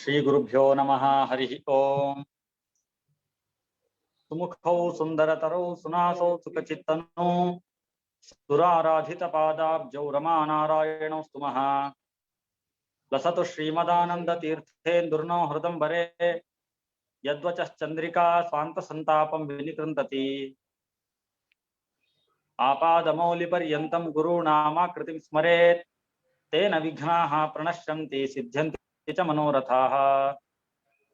श्री गुरुभ्यो नमः। हरि ओम। सुमुखौ सुंदरतरौ सुनासौ सुखचित्तनौ सुराराधित पादाब्जौ रमानारायणौ स्तुमः। लसतु श्रीमदानंद तीर्थेन्दुर्नो हृदंबरे यद्वचश्चंद्रिका स्वान्तसन्तापं विनिकृन्तति। आपादमौलिपर्यन्तं गुरूणामाकृतिं स्मरेत् तेन विघ्नाः प्रणश्यन्ति सिद्ध्यन्ति च मनोरथाः।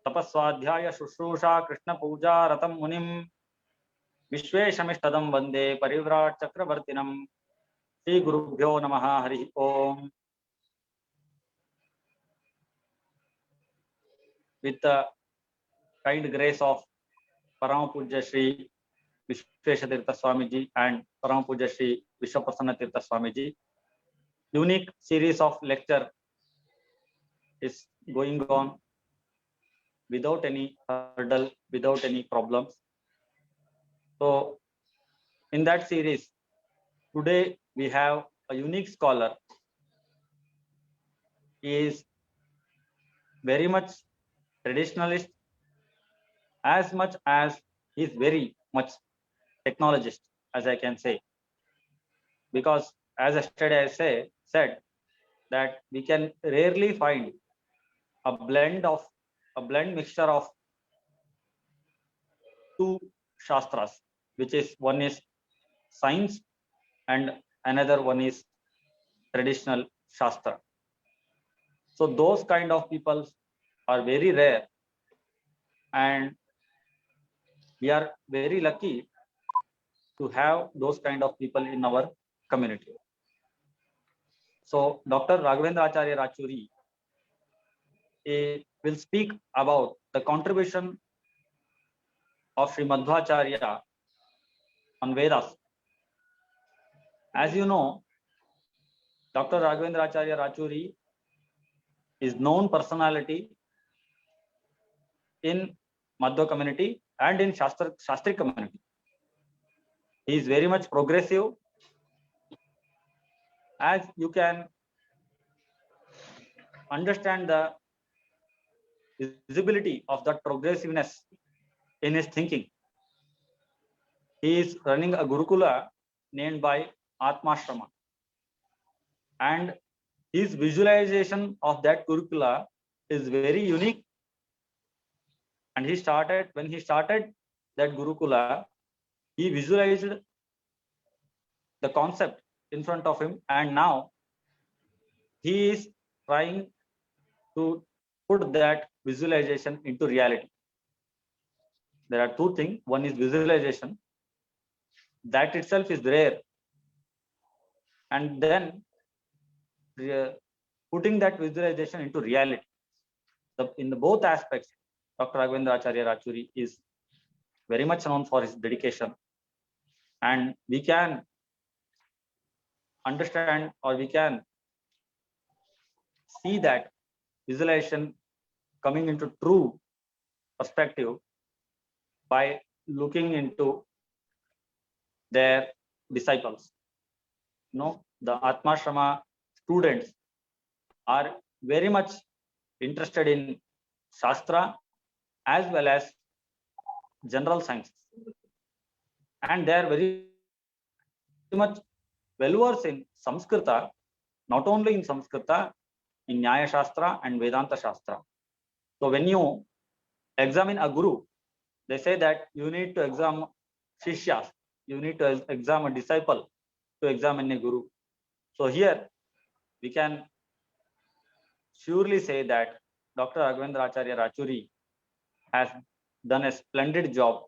तपस्वाध्याय शुश्रूषा कृष्ण पूजा रतं मुनिं विश्वेशमिष्टदं वंदे परिव्राट चक्रवर्तिनं। श्री गुरुभ्यो नमः। हरि ओम। With the kind grace of Parama Pujya Shri Vishwesha Tirtha Swamiji and Parama Pujya Shri Vishwaprasanna Tirtha Swamiji, unique series of lecture is going on without any hurdle, without any problems. So in that series, today we have a unique scholar. He is very much traditionalist as much as he is very much technologist, as I can say, because as yesterday I said that we can rarely find a blend mixture of two shastras, which is one is science and another one is traditional shastra. So those kind of people are very rare, and we are very lucky to have those kind of people in our community. So Dr. Raghavendra Acharya Rachuri will speak about the contribution of Sri Madhvacharya on Vedas. As you know, Dr. Raghavendra Acharya Rachuri is known personality in Madhva community and in Shastri community. He is very much progressive. As you can understand the visibility of that progressiveness in his thinking. He is running a Gurukula named by Atmashrama, and his visualization of that Gurukula is very unique. And when he started that Gurukula, he visualized the concept in front of him, and now he is trying to put that visualization into reality. There are two things. One is visualization. That itself is rare. And then putting that visualization into reality. In the both aspects, Dr. Raghavendra Acharya Rachuri is very much known for his dedication. And we can understand, or we can see that visualization coming into true perspective by looking into their disciples. The Atmashrama students are very much interested in Shastra as well as general sciences, and they are very much well versed in Samskrita, not only in Samskrita, in Nyaya Shastra and Vedanta Shastra. So when you examine a guru, they say that you need to examine Shishyas, you need to examine a disciple to examine a guru. So here we can surely say that Dr. Raghavendra Acharya Rachuri has done a splendid job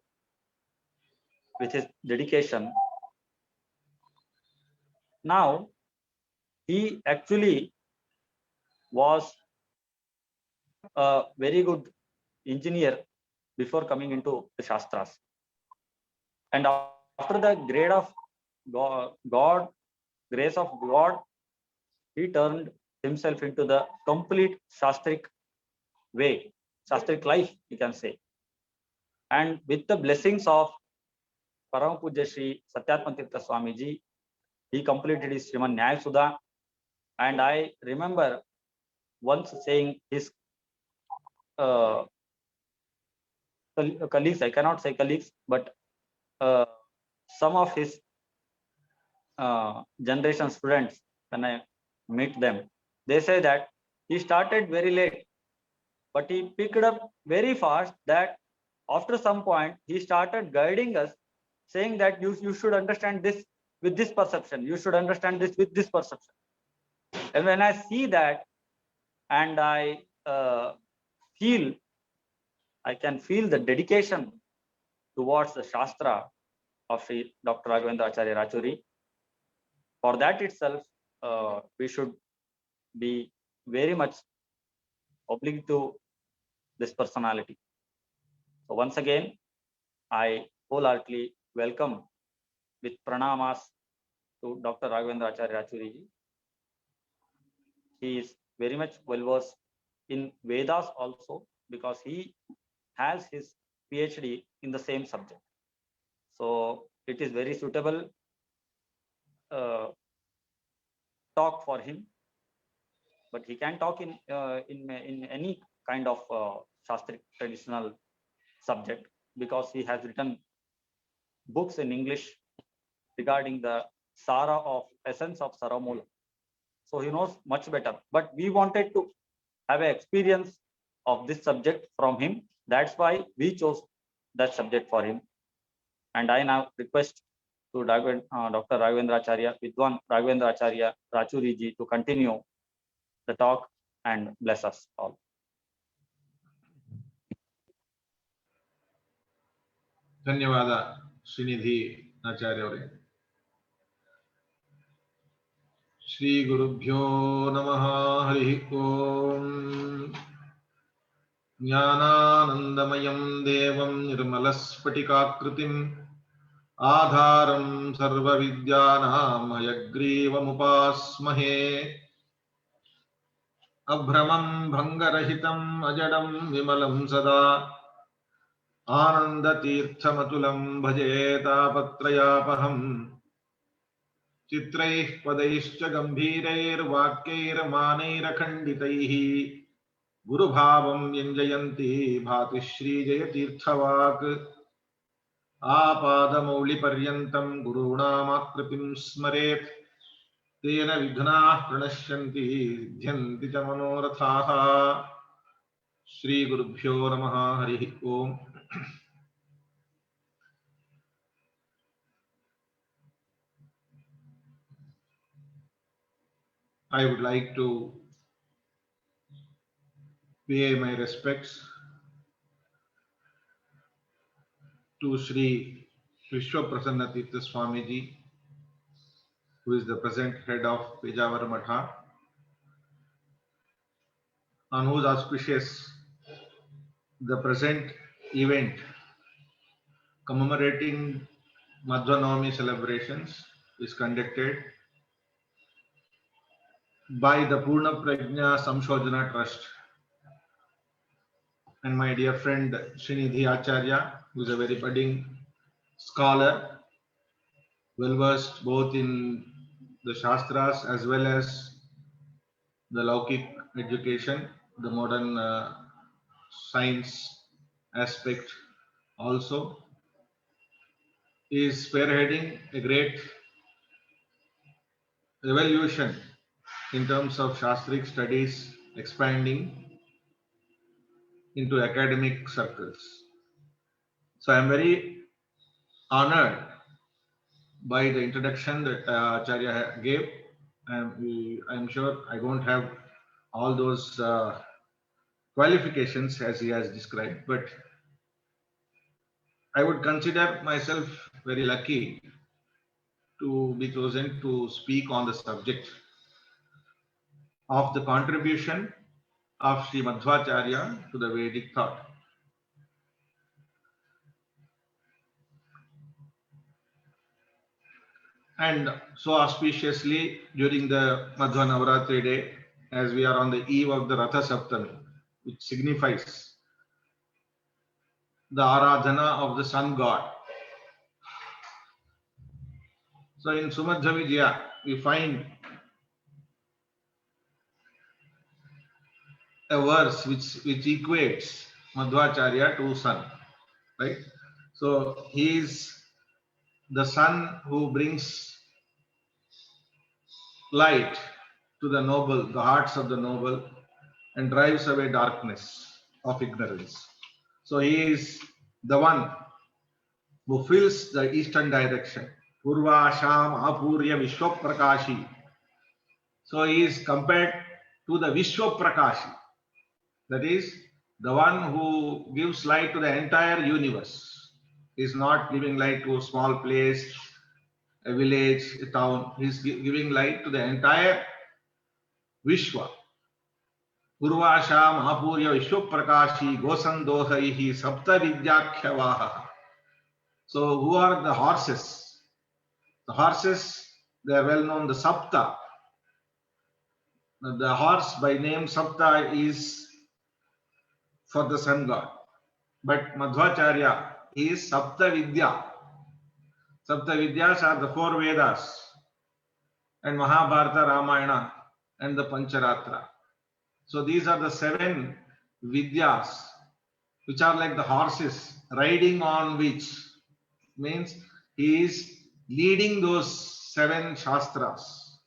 with his dedication. Now, he actually was a very good engineer before coming into the Shastras. And after the grade of grace of God, he turned himself into the complete Shastric way, Shastric life, you can say. And with the blessings of Parama Pujya Shri Satyatma Tirtha Swamiji, he completed his Sriman Nyaya Sudha. And I remember once saying his uh, colleagues, I cannot say colleagues, but some of his generation students, when I meet them, they say that he started very late, but he picked up very fast. That after some point, he started guiding us, saying that you should understand this with this perception, you should understand this with this perception. And when I see that, and feel, I can feel the dedication towards the Shastra of Sri Dr. Raghavendra Acharya Rachuri. For that itself, we should be very much obliged to this personality. So once again, I wholeheartedly welcome with pranamas to Dr. Raghavendra Acharya Rachuri ji. He is very much well versed in Vedas also, because he has his PhD in the same subject. So it is very suitable talk for him, but he can talk in any kind of Shastric traditional subject, because he has written books in English regarding the Sara of essence of Saramula. So he knows much better. But we wanted to have an experience of this subject from him. That's why we chose that subject for him. And I now request to Dr. Raghavendra Acharya, Vidwan Raghavendra Acharya Rachuri ji, to continue the talk and bless us all. ಧನ್ಯವಾದ ಶ್ರೀನಿಧಿ ಆಚಾರ್ಯ ಅವರೇ. ಶ್ರೀ ಗುರುಭ್ಯೋ ನಮಃ. ಹರಿ ಓಂ. ಜ್ಞಾನಾನಂದಮಯಂ ದೇವಂ ನಿರ್ಮಲಸ್ಫಟಿಕಾಕೃತಿಂ ಆಧಾರಂ ಸರ್ವವಿದ್ಯಾನಾಂ ಹಯಗ್ರೀವముపాಸ್ಮಹೇ. ಅಭ್ರಮಂ ಭಂಗರಹಿತಂ ಅಜಡಂ ವಿಮಲಂ ಸದಾ ಆನಂದತೀರ್ಥಮತುಲಂ ಭಜೆ ತಾಪತ್ರಯಾಪಹಂ. ಚಿತ್ರೈಃ ಪದೈಶ್ಚ ಗಂಭೀರೈರ್ವಾಕ್ಯೈರ್ಮಾನೈರಖಂಡಿತೈಃ ಗುರುಭಾವಂ ವ್ಯಂಜಯಂತಿ ಭಾತಿ ಶ್ರೀಜಯತೀರ್ಥವಾಕ್. ಆಪಾದಮೌಳಿಪರ್ಯಂತಂ ಗುರುಣಾಮಾಕೃತಿಂ ಸ್ಮರೇತ್ ತೇನ ವಿಘ್ನಾಃ ಪ್ರಣಶ್ಯಂತಿ ಸಿದ್ಧ್ಯಂತಿ ಚ ಮನೋರಥಾಃ. ಶ್ರೀ ಗುರುಭ್ಯೋ ನಮಃ. ಹರಿ ಓಂ. I would like to pay my respects to Sri Vishwaprasanna Tirtha Swamiji, who is the present head of Pejavara Matha, on whose auspicious the present event commemorating Madhvanavami celebrations is conducted by the Purna Prajna Samshodhana Trust. And my dear friend Srinidhi Acharya, who is a very budding scholar, well versed both in the Shastras as well as the Laukik education, the modern science aspect also, is spearheading a great revolution in terms of Shastric studies, expanding into academic circles. So I am very honored by the introduction that Acharya gave. I am sure I won't have all those qualifications as he has described, but I would consider myself very lucky to be chosen to speak on the subject of the contribution of Sri Madhvacharya to the Vedic thought. And so auspiciously during the Madhva Navaratri day, as we are on the eve of the Ratha Saptami, which signifies the Aradhana of the sun god. So in Sumadhya Vijaya, we find a verse which equates Madhvacharya to sun, right? So he is the sun who brings light to the noble, the hearts of the noble, and drives away darkness of ignorance. So he is the one who fills the eastern direction. Purva Sham Apurya Vishwaprakashi. So he is compared to the Vishwaprakashi. That is the one who gives light to the entire universe. He is not giving light to a small place, a village, a town. He is giving light to the entire Vishwa. Purvasham Apurya Vishwaprakashi Gosandohaihi Sapta Vidyakhyavaha. So who are the horses? The horses, they are well known, the Sapta. The horse by name Sapta is for the sun god. But Madhvacharya is Sapta Vidya. Sapta Vidyas are the four Vedas and Mahabharata, Ramayana and the Pancharatra. So these are the seven Vidyas which are like the horses riding on which means he is leading those seven Shastras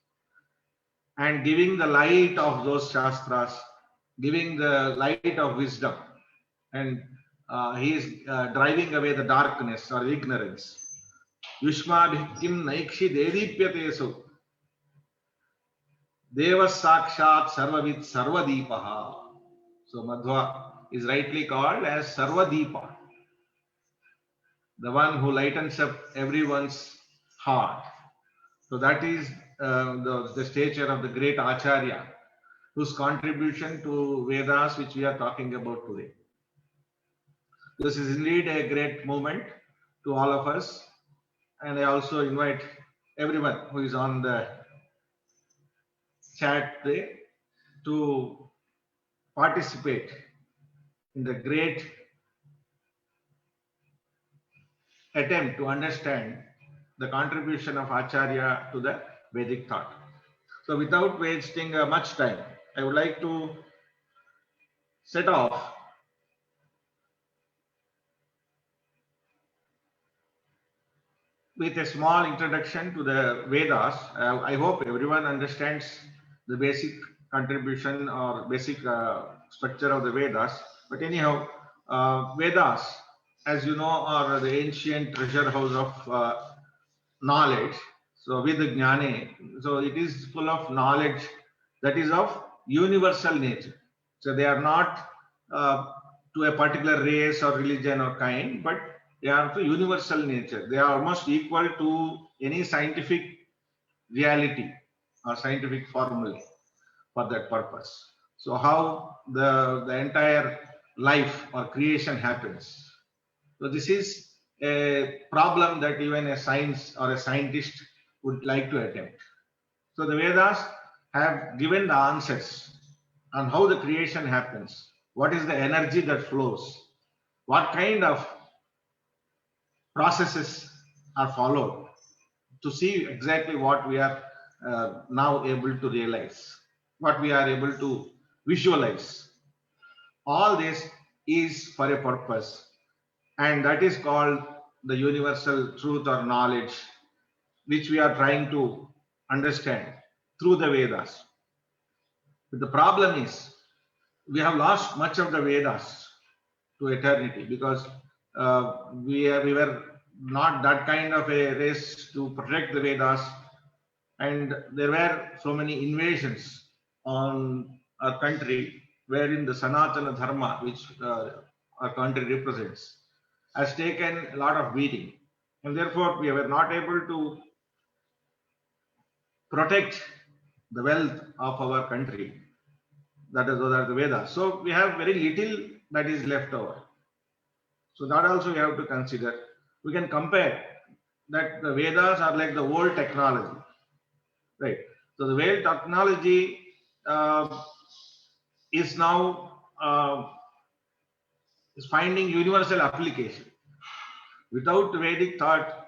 and giving the light of those Shastras, giving the light of wisdom, and he is driving away the darkness or ignorance. Yushmabhikim naikshi dedipyatesu devas sakshat sarvavid sarvadipaha. So Madhva is rightly called as Sarvadipa, the one who lightens up everyone's heart. So that is the stature of the great Acharya, whose contribution to Vedas which we are talking about today. This is indeed a great moment to all of us, and I also invite everyone who is on the chat today to participate in the great attempt to understand the contribution of Acharya to the Vedic thought. So without wasting much time, I would like to set off with a small introduction to the Vedas. I hope everyone understands the basic contribution or basic structure of the Vedas. But anyhow, Vedas, as you know, are the ancient treasure house of knowledge. So Vedajnane, so it is full of knowledge that is of universal nature. So they are not to a particular race or religion or kind, but they are to universal nature. They are almost equal to any scientific reality or scientific formula for that purpose. So how the entire life or creation happens. So this is a problem that even a science or a scientist would like to attempt. So the Vedas have given the answers on how the creation happens, what is the energy that flows, what kind of processes are followed to see exactly what we are now able to realize, what we are able to visualize. All this is for a purpose, and that is called the universal truth or knowledge, which we are trying to understand through the Vedas. But the problem is we have lost much of the Vedas to eternity because we were not that kind of a race to protect the Vedas, and there were so many invasions on our country wherein the Sanatana Dharma, which our country represents, has taken a lot of beating, and therefore we were not able to protect the wealth of our country. That is those are the Vedas. So we have very little that is left over. So that also we have to consider. We can compare that the Vedas are like the old technology, right? So the old technology is now is finding universal application. Without Vedic thought,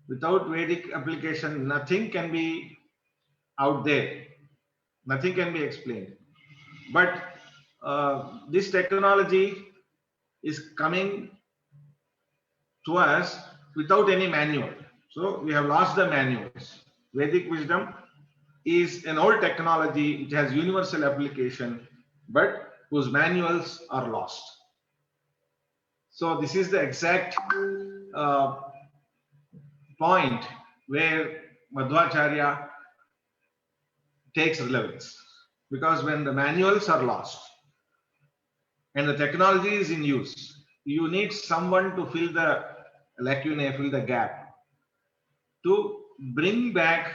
without Vedic application, nothing can be out there. Nothing can be explained. But this technology is coming to us without any manual. So we have lost the manuals. Vedic wisdom is an old technology. It has universal application, but whose manuals are lost. So this is the exact point where Madhvacharya takes relevance, because when the manuals are lost and the technology is in use, you need someone to fill the lacunae, fill the gap, to bring back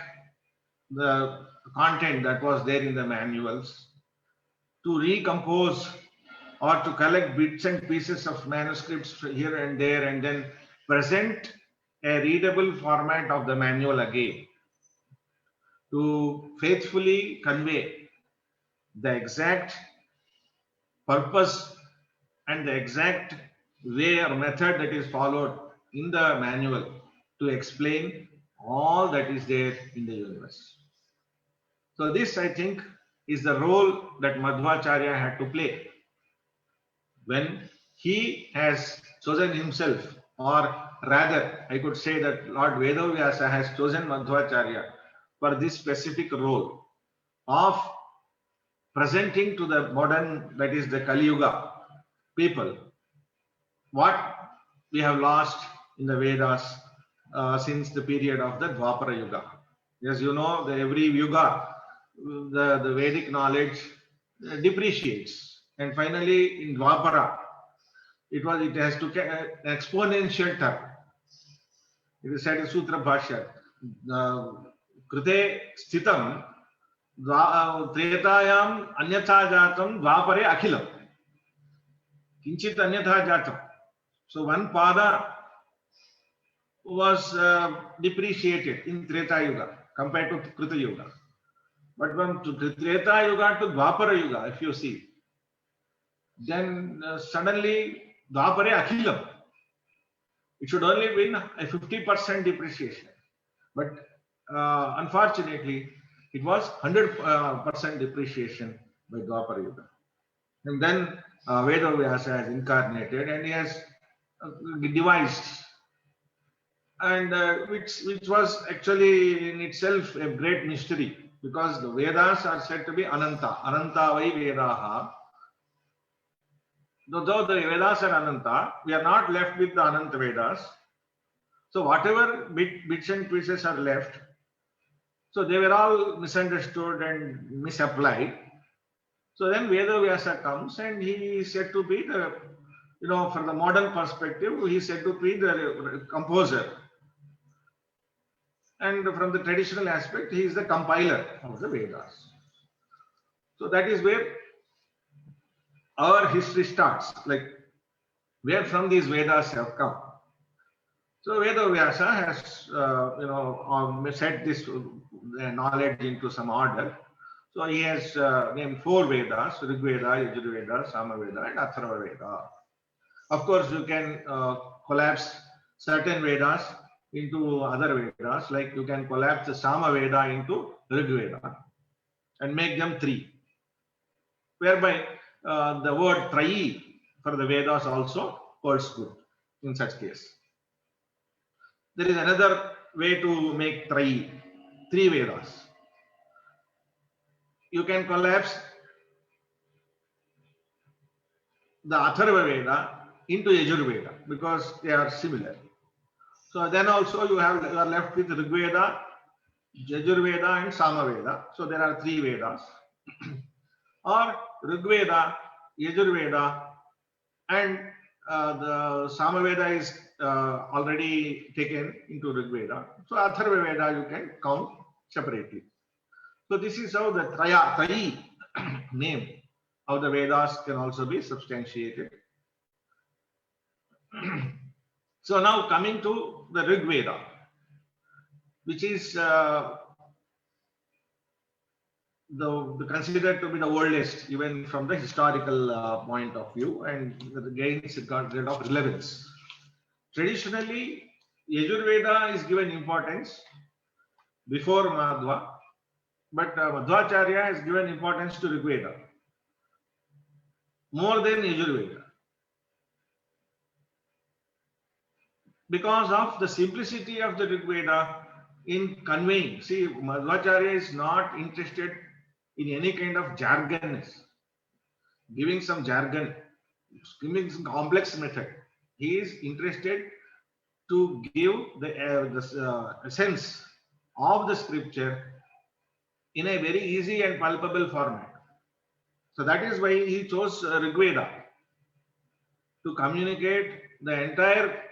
the content that was there in the manuals, to recompose or to collect bits and pieces of manuscripts here and there, and then present a readable format of the manual again, to faithfully convey the exact purpose and the exact way or method that is followed in the manual to explain all that is there in the universe. So this, I think, is the role that Madhvacharya had to play when he has chosen himself, or rather I could say that Lord Vedavyasa has chosen Madhvacharya for this specific role of presenting to the modern, that is the Kali Yuga people, what we have lost in the Vedas since the period of the Dwapara Yuga. As you know, every Yuga, the Vedic knowledge depreciates, and finally in Dwapara, it has to an exponential term. It is said in Sutra Bhashya, Krute Sthitam Tretayam Anyatha Jatam Dwapare Akhilam. Kinchit Anyatha Jatam. So one pada was depreciated in Treta Yuga compared to Krita Yuga. But from Treta Yuga to Dwapara Yuga, if you see, then suddenly Dwapare Akhilam. It should only be a 50% depreciation. But unfortunately, it was 100% depreciation by Dwapara Yuga. And then Vedavyasa has incarnated and he has devised, and which was actually in itself a great mystery, because the Vedas are said to be Ananta. Ananta vai Vedaha. Though the Vedas are Ananta, we are not left with the Ananta Vedas. So whatever bits and pieces are left, so they were all misunderstood and misapplied. So then Vedavyasa comes and he is said to be the, from the modern perspective, he is said to be the composer. And from the traditional aspect, he is the compiler of the Vedas. So that is where our history starts, like where from these Vedas have come. So Vedavyasa has, set this knowledge into some order. So he has named 4 Vedas: Rig Veda, Yajurveda, Samaveda, and Atharva Veda. Of course, you can collapse certain Vedas into other Vedas, like you can collapse the Samaveda into Rig Veda and make them 3, whereby the word Trayi for the Vedas also holds good in such case. There is another way to make Trayi, 3 Vedas. You can collapse the Atharva Veda into Yajurveda because they are similar. So then also you are left with Rig Veda, Yajurveda and Samaveda. So there are 3 Vedas. Or Rig Veda, Yajurveda, and the Samaveda is already taken into Rig Veda. So Atharva Veda you can count separately. So this is how the Trayi name of the Vedas can also be substantiated. So now coming to the Rig Veda, which is considered to be the oldest, even from the historical point of view, and gains got rid of relevance. Traditionally, Yajurveda is given importance before Madhva, but Madhvacharya has given importance to Rig Veda. more than Yajurveda. Because of the simplicity of the Rig Veda in conveying. See, Madhvacharya is not interested in any kind of jargon, giving some jargon, giving some complex method. He is interested to give the essence of the scripture in a very easy and palpable format. So that is why he chose Rig Veda to communicate the entire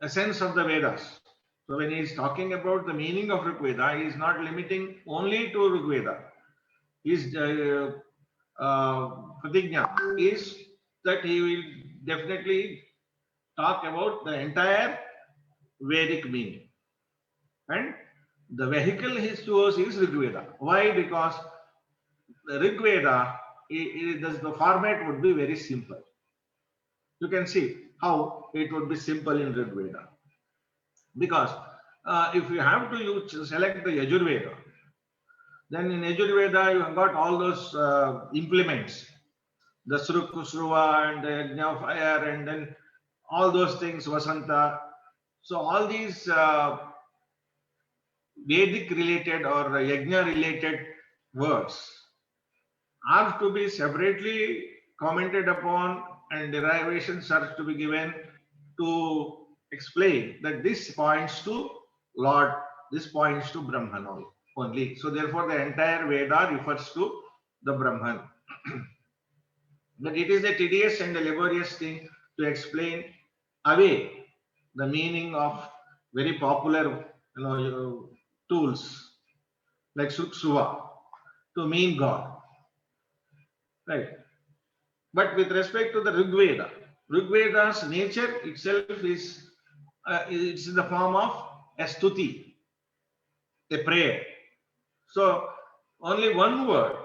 essence of the Vedas. So when he is talking about the meaning of Rig Veda, he is not limiting only to Rig Veda. His pratigna is that he will definitely talk about the entire Vedic meaning. And the vehicle he chose is Rig Veda. Why? Because the Rig Veda, the format would be very simple. You can see how it would be simple in Rig Veda. Because if you have to select the Yajurveda, then in Yajurveda you have got all those implements, the Sruk, Sruva and the Yajna of fire, and then all those things, Vasanta. So all these Vedic related or Yajna related words are to be separately commented upon, and derivations are to be given to explain that this points to Lord, this points to Brahman only. So therefore the entire Veda refers to the Brahman. But it is a tedious and a laborious thing to explain away the meaning of very popular tools like Suksuva to mean God. Right. But with respect to the Rig Veda, Rig Veda's nature itself is it's in the form of a stuti, a prayer. So only one word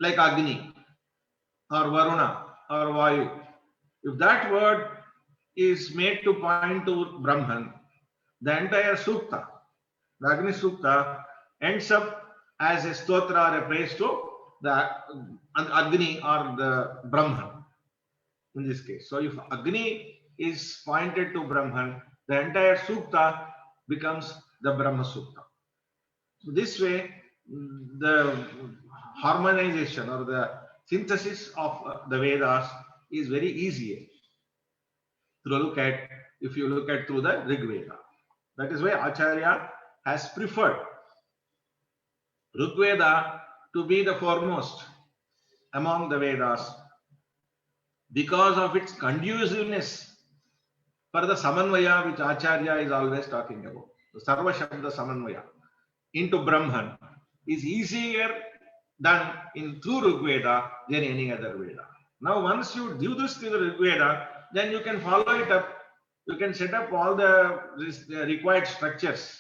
like Agni or Varuna or Vayu, if that word is made to point to Brahman, the entire Sukta, the Agni Sukta, ends up as a stotra or a praise to the Agni or the Brahman in this case. So if Agni is pointed to Brahman, the entire Sukta becomes the Brahma Sukta. So this way, the harmonization or the synthesis of the Vedas is very easy to look at if you look at through the Rig Veda. That is why Acharya has preferred Rig Veda to be the foremost among the Vedas because of its conduciveness for the Samanvaya which Acharya is always talking about. The Sarva Shabda Samanvaya into Brahman is easier done in through Rig Veda than any other Veda. Now once you do this to the Rig Veda, then you can follow it up. You can set up all the required structures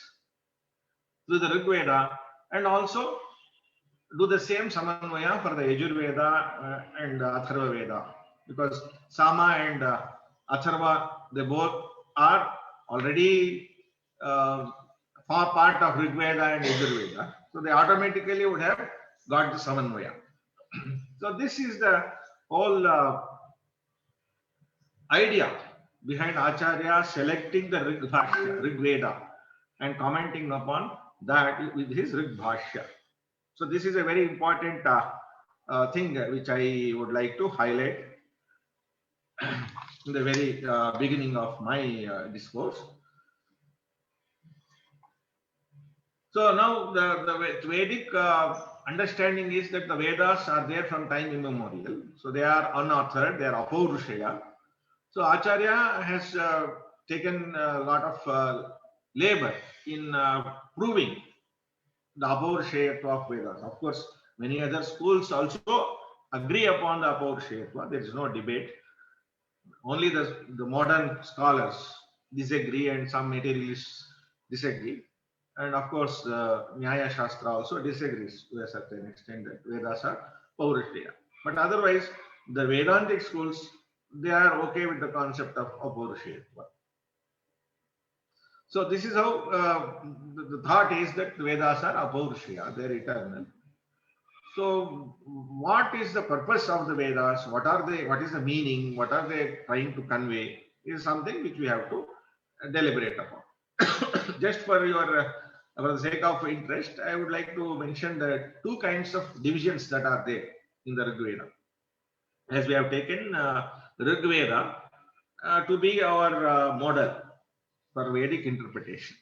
through the Rig Veda and also do the same Samanvaya for the Yajurveda and Atharva Veda, because Sama and Atharva, they both are already part of Rig Veda and Yajurveda. So they automatically would have got the Samanvaya. So this is the whole idea behind Acharya selecting the Rig Veda and commenting upon that with his Rig Bhashya. So this is a very important thing which I would like to highlight in the very beginning of my discourse. So now the Vedic understanding is that the Vedas are there from time immemorial. So they are unauthored, they are apaurushaya. So Acharya has taken a lot of labor in proving the apaurushayatva of Vedas. Of course, many other schools also agree upon the apaurushayatva. There is no debate. Only the modern scholars disagree and some materialists disagree. And of course, the Nyaya Shastra also disagrees to a certain extent that Vedas are Paurushaya. But otherwise, the Vedantic schools, they are okay with the concept of Paurushayatva. So this is how the thought is that Vedas are Apaurushaya, they are eternal. So what is the purpose of the Vedas? What are they? What is the meaning? What are they trying to convey? Is something which we have to deliberate upon. Just for the sake of interest, I would like to mention the two kinds of divisions that are there in the Rig Veda. As we have taken Rig Veda to be our model for Vedic interpretation.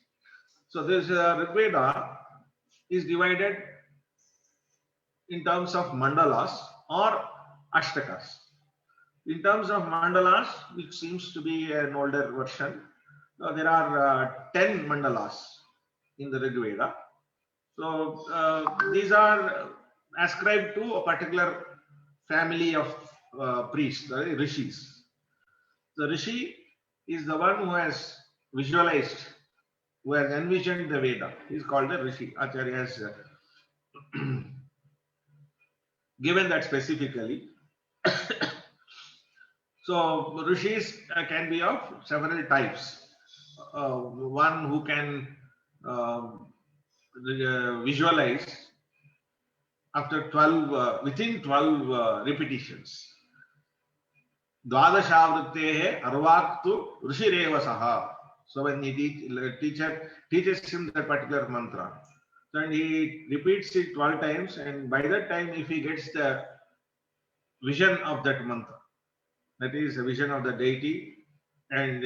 So this Rig Veda is divided in terms of mandalas or ashtakas. In terms of mandalas, which seems to be an older version, there are 10 mandalas in the Rig Veda. So these are ascribed to a particular family of priests, the rishis. The rishi is the one who has visualized, who has envisioned the Veda. He is called the rishi. Acharya has given that specifically. So rishis can be of several types. One who can visualize after 12 within 12 repetitions. Dvadashavrittehe arvaktu rishireva saha. So when the teacher teaches him that particular mantra, then he repeats it 12 times, and by that time, if he gets the vision of that mantra, that is a vision of the deity, and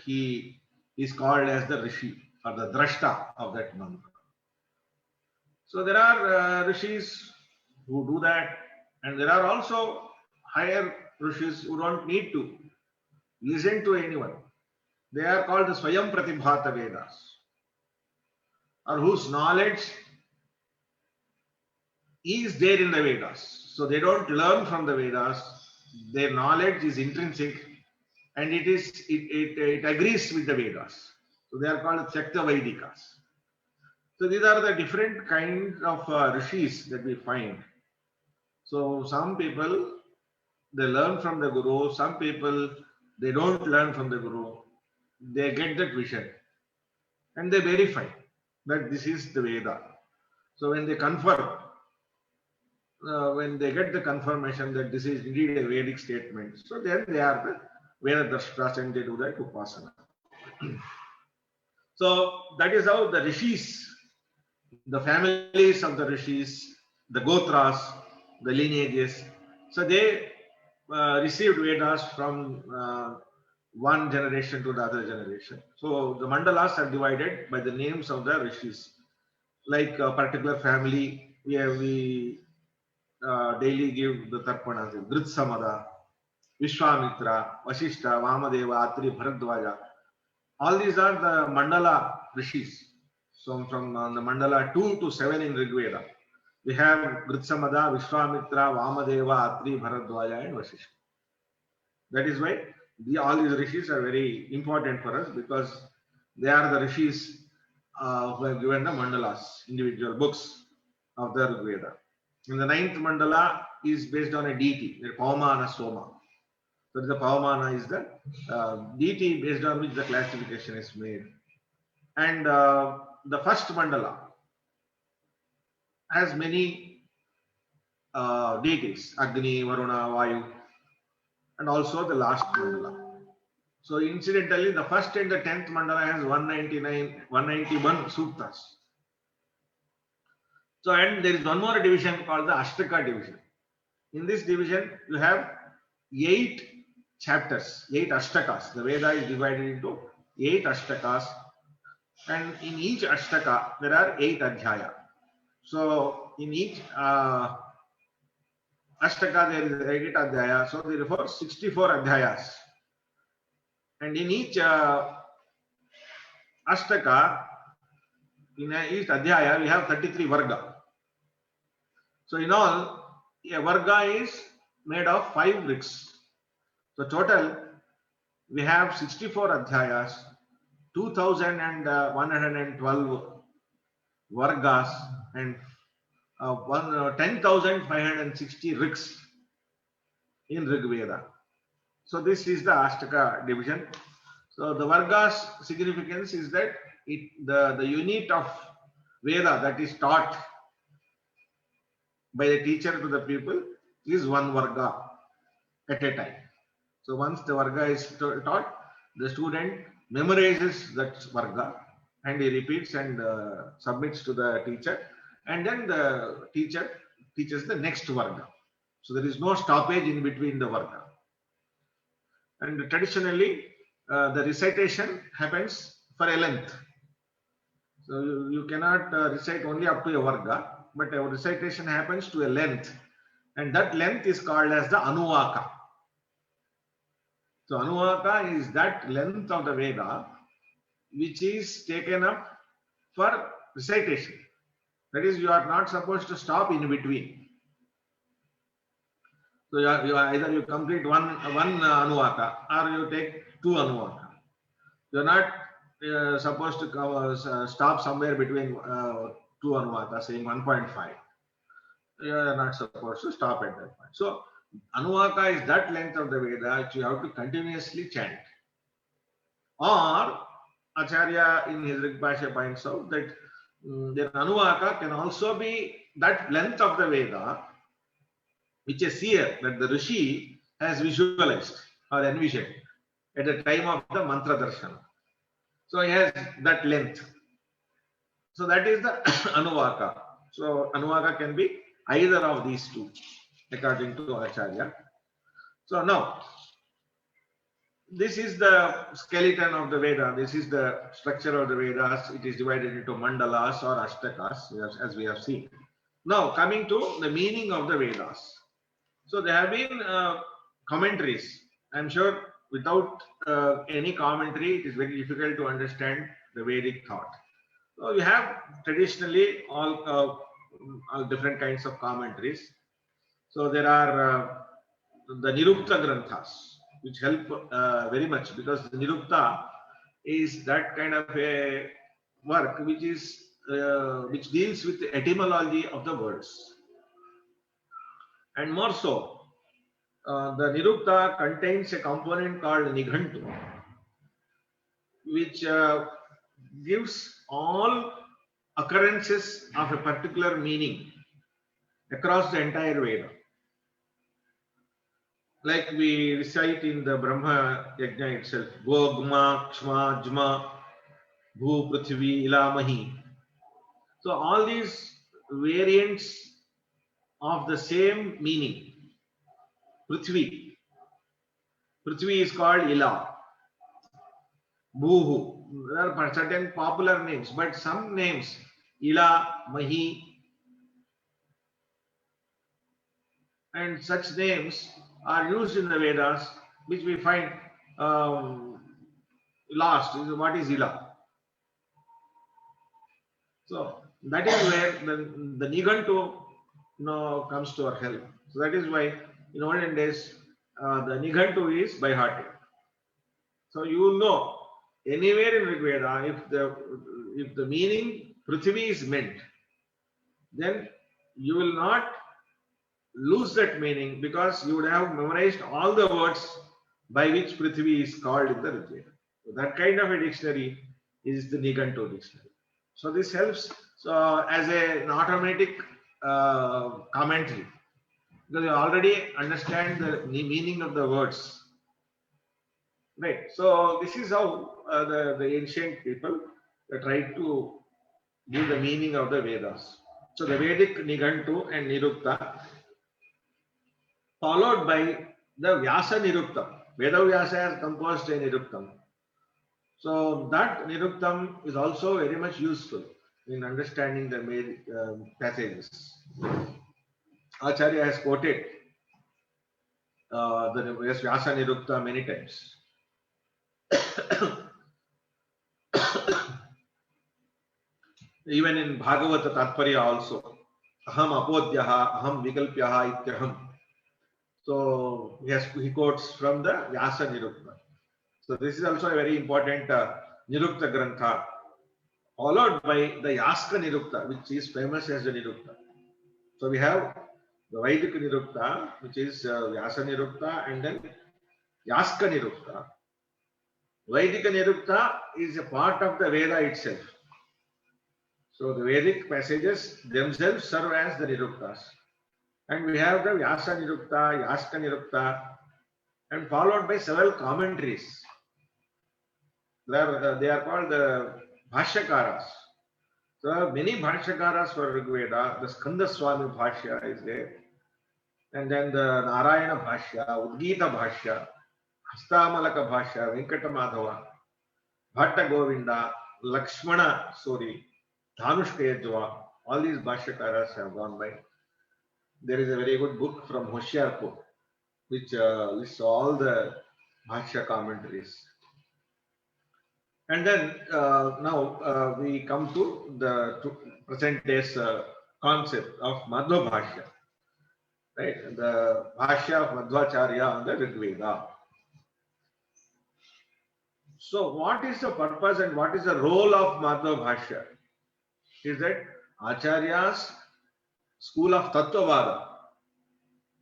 he is called as the rishi or the drashta of that mantra. So there are rishis who do that, and there are also higher rishis who don't need to listen to anyone. They are called the Swayam Pratibhata Vedas, or whose knowledge is there in the Vedas. So they don't learn from the Vedas. Their knowledge is intrinsic, and it agrees with the Vedas. So they are called Tyakta Vaidikas. So these are the different kinds of rishis that we find. So some people, they learn from the Guru. Some people, they don't learn from the Guru. They get that vision and they verify that this is the Veda. So when they confirm, when they get the confirmation that this is indeed a Vedic statement, so then they are the Veda Drashtas and they do that Upasana. So that is how the rishis, the families of the rishis, the gotras, the lineages, so they received Vedas from one generation to the other generation. So the mandalas are divided by the names of the rishis. Like a particular family, we daily give the tarpanas, Dritsamada, Vishwamitra, Vasishta, Vamadeva, Atri, Bharadwaja. All these are the mandala rishis. So from the mandala 2 to 7 in Rig Veda, we have Dritsamada, Vishwamitra, Vamadeva, Atri, Bharadwaja, and Vasishta. That is why all these rishis are very important for us, because they are the rishis who have given the mandalas, individual books of the Rig Veda. And the 9th mandala is based on a deity, the Pavamana Soma. So the Pavamana is the deity based on which the classification is made. And the first mandala has many deities, Agni, Varuna, Vayu, and also the last mandala. So incidentally, the first and the 10th mandala has 191 suttas. So, and there is one more division called the Ashtaka division. In this division, you have 8 chapters, 8 Ashtakas. The Veda is divided into 8 Ashtakas, and in each Ashtaka, there are 8 Adhyaya. So, in each Ashtaka, there is 8 Adhyaya. So, therefore, 64 Adhyayas. And in each Ashtaka, in each Adhyaya, we have 33 Varga. So, in all, a Varga is made of 5 rigs. So, total, we have 64 Adhyayas, 2,112 Vargas, and 10,560 rigs in Rig Veda. So this is the Ashtaka division. So the Varga's significance is that the unit of Veda that is taught by the teacher to the pupil is one varga at a time. So once the varga is taught, the student memorizes that varga and he repeats and submits to the teacher, and then the teacher teaches the next varga. So there is no stoppage in between the varga. And traditionally, the recitation happens for a length. So you cannot recite only up to a varga, but a recitation happens to a length, and that length is called as the anuvaka. So anuvaka is that length of the Veda which is taken up for recitation. That is, you are not supposed to stop in between. So either you complete one anuvaka or you take two anuvaka. You are not supposed to stop somewhere between two anuvaka, saying 1.5. You are not supposed to stop at that point. So anuvaka is that length of the Veda which you have to continuously chant. Or Acharya in his Rigpasha points out that the anuvaka can also be that length of the Veda which a seer, that the Rishi has visualized or envisioned at the time of the mantra darshana. So he has that length. So that is the anuvaka. So anuvaka can be either of these two according to Acharya. So now, this is the skeleton of the Veda. This is the structure of the Vedas. It is divided into mandalas or ashtakas, as we have seen. Now, coming to the meaning of the Vedas. So there have been commentaries. I'm sure without any commentary, it is very difficult to understand the Vedic thought. So we have traditionally all different kinds of commentaries. So there are the Nirukta Granthas, which help very much, because the Nirukta is that kind of a work which is which deals with the etymology of the words. And more so, the Nirukta contains a component called Nighantu, which gives all occurrences of a particular meaning across the entire Veda. Like we recite in the Brahma Yajna itself, Go, Gma, Kshma, Jma, Bhu, Prithvi, Ilamahi. So all these variants of the same meaning. Prithvi. Prithvi is called Ila. Bhuhu. There are certain popular names, but some names, Ila, Mahi, and such names are used in the Vedas, which we find lost. What is Ila? So that is where the Nighantu comes to our help. So that is why in olden days the Nighantu is by heart. So you will know anywhere in Rig Veda if the meaning Prithvi is meant, then you will not lose that meaning, because you would have memorized all the words by which Prithvi is called in the Rig Veda. So that kind of a dictionary is the Nighantu dictionary. So this helps as an automatic commentary, because you already understand the meaning of the words. Right. So this is how the ancient people tried to give the meaning of the Vedas. So the Vedic Nighantu and Nirukta, followed by the Vyasa Niruktam. Veda Vyasa has composed a Niruktam. So that Niruktam is also very much useful in understanding the passages. Acharya has quoted the Vyasa Nirukta many times. Even in Bhagavata Tatparya also, Aham Apodhyaha, Aham Vikalpyaha Ityaham. So he quotes from the Vyasa Nirukta. So this is also a very important Nirukta Grantha, followed by the Yaska Nirukta, which is famous as the Nirukta. So we have the Vedic Nirukta, which is Vyasa Nirukta, and then Yaska Nirukta. Vedic Nirukta is a part of the Veda itself. So the Vedic passages themselves serve as the Niruktas. And we have the Vyasa Nirukta, Yaska Nirukta, and followed by several commentaries. They are called the Bhashyakaras. So many Bhashyakaras for Rig Veda. The Skanda Swami Bhashya is there. And then the Narayana Bhashya, Udgita Bhashya, Hastamalaka Bhashya, Venkata Madhava, Bhatta Govinda, Lakshmana Suri, Dhanushka Yajva. All these Bhashyakaras have gone by. There is a very good book from Hoshiarpur, which lists all the Bhashya commentaries. And then now we come to the present day's concept of Madhva Bhashya, right? The Bhashya of Madhvacharya on the Rig Veda. So, what is the purpose and what is the role of Madhva Bhashya? Is that Acharya's school of Tattvavada.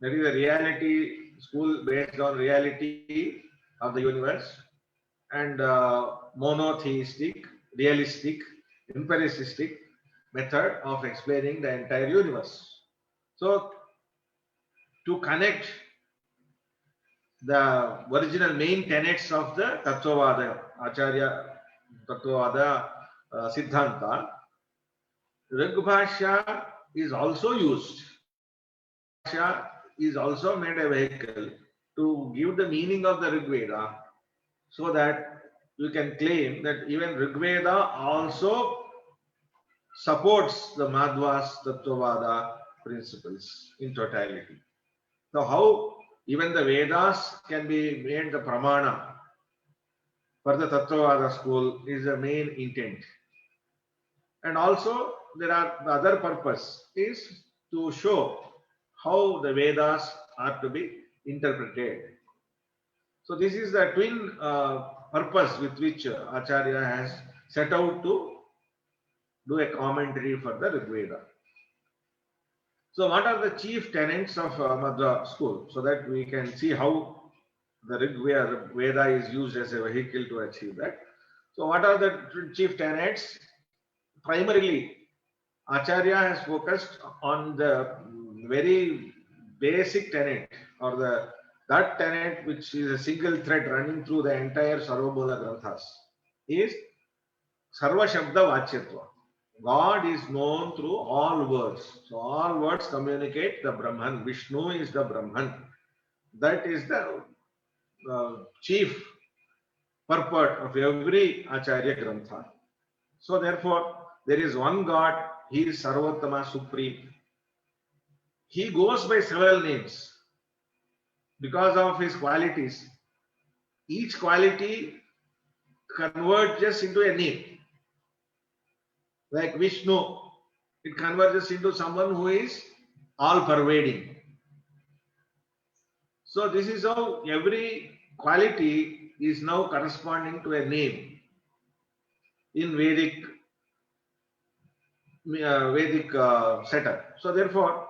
That is a reality school based on reality of the universe and monotheistic, realistic, empiricistic method of explaining the entire universe. So, to connect the original main tenets of the Tattvavada, Acharya Tattvavada Siddhanta, Rig Bhashya is also used. Bhashya is also made a vehicle to give the meaning of the Rig Veda, so that you can claim that even Rig Veda also supports the Madhva's Tattvavada principles in totality. So how even the Vedas can be made the pramana for the Tattvavada school is the main intent. And also there are the other purpose is to show how the Vedas are to be interpreted. So this is the twin purpose with which Acharya has set out to do a commentary for the Rig Veda. So what are the chief tenets of Madhva school, so that we can see how the Rig Veda is used as a vehicle to achieve that. So what are the chief tenets? Primarily, Acharya has focused on the very basic tenet, or that tenet which is a single thread running through the entire Sarvabhuta Granthas, is Sarva Shabda Vachyatva. God is known through all words. So all words communicate the Brahman. Vishnu is the Brahman. That is the chief purport of every Acharya Grantha. So therefore, there is one God. He is Sarvottama, supreme. He goes by several names because of his qualities. Each quality converges into a name. Like Vishnu, it converges into someone who is all pervading. So this is how every quality is now corresponding to a name in Vedic setup. So therefore,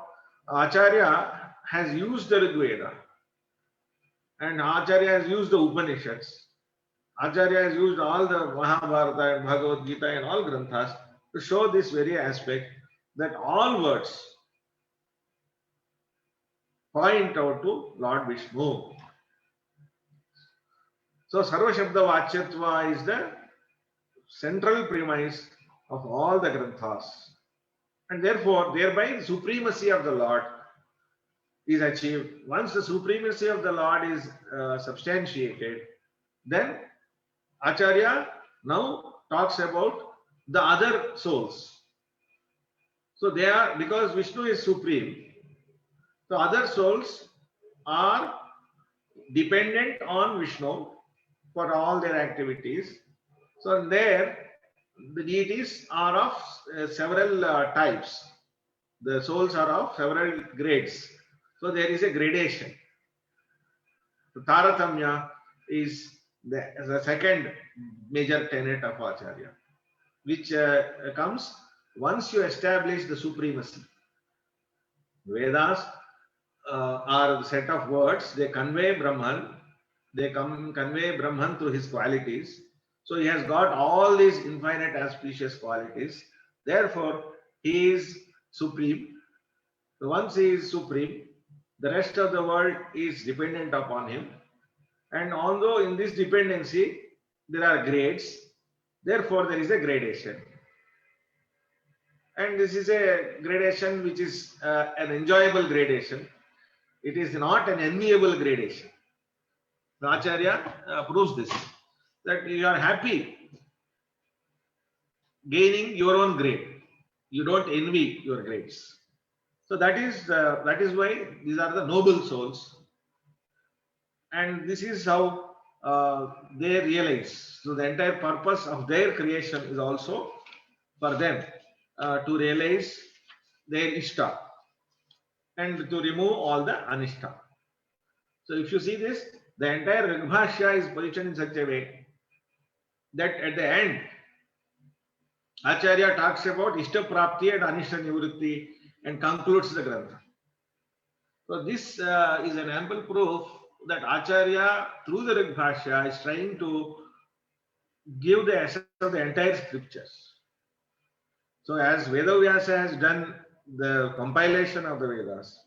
Acharya has used the Rig Veda, and Acharya has used the Upanishads. Acharya has used all the Mahabharata and Bhagavad Gita and all Granthas to show this very aspect, that all words point out to Lord Vishnu. So Sarva Shabda Vachyatva is the central premise of all the Granthas. And therefore, thereby the supremacy of the Lord is achieved. Once the supremacy of the Lord is substantiated, then Acharya now talks about the other souls. So they are, because Vishnu is supreme, the other souls are dependent on Vishnu for all their activities. So there, the deities are of several types. The souls are of several grades. So there is a gradation. The Taratamya is the second major tenet of Acharya, which comes once you establish the supremacy. Vedas are a set of words, they convey Brahman, they convey Brahman through his qualities. So he has got all these infinite auspicious qualities. Therefore, he is supreme. So once he is supreme, the rest of the world is dependent upon him. And although in this dependency there are grades, therefore there is a gradation. And this is a gradation which is an enjoyable gradation. It is not an enviable gradation. The Acharya proves this, that you are happy gaining your own grade. You don't envy your grades. So that is why these are the noble souls, and this is how they realize. So the entire purpose of their creation is also for them to realize their ishta and to remove all the anishta. So if you see this, the entire Rigbhashya is positioned in such a way that at the end, Acharya talks about ishta prapti and anishta nivritti and concludes the grantha. So this is an ample proof that Acharya, through the Rigbhashya, is trying to give the essence of the entire scriptures. So as Vedavyasa has done the compilation of the Vedas,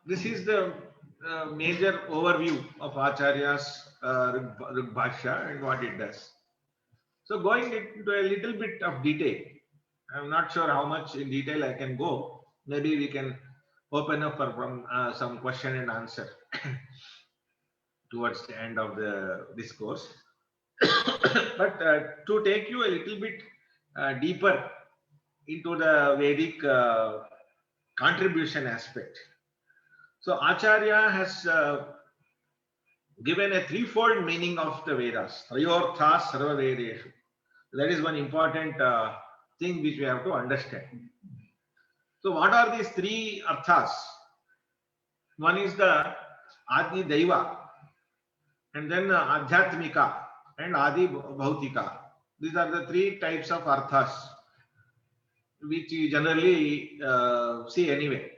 this is the major overview of Acharya's Rigbhashya and what it does. So going into a little bit of detail, I'm not sure how much in detail I can go. Maybe we can open up for some question and answer towards the end of the discourse. But to take you a little bit deeper into the Vedic contribution aspect. So Acharya has given a threefold meaning of the Vedas. Trayortha Sarva Vedeshu. That is one important thing which we have to understand. So what are these three arthas? One is the Adi Daiva, and then Adhyatmika and Adi Bhautika. These are the three types of arthas which we generally see anyway.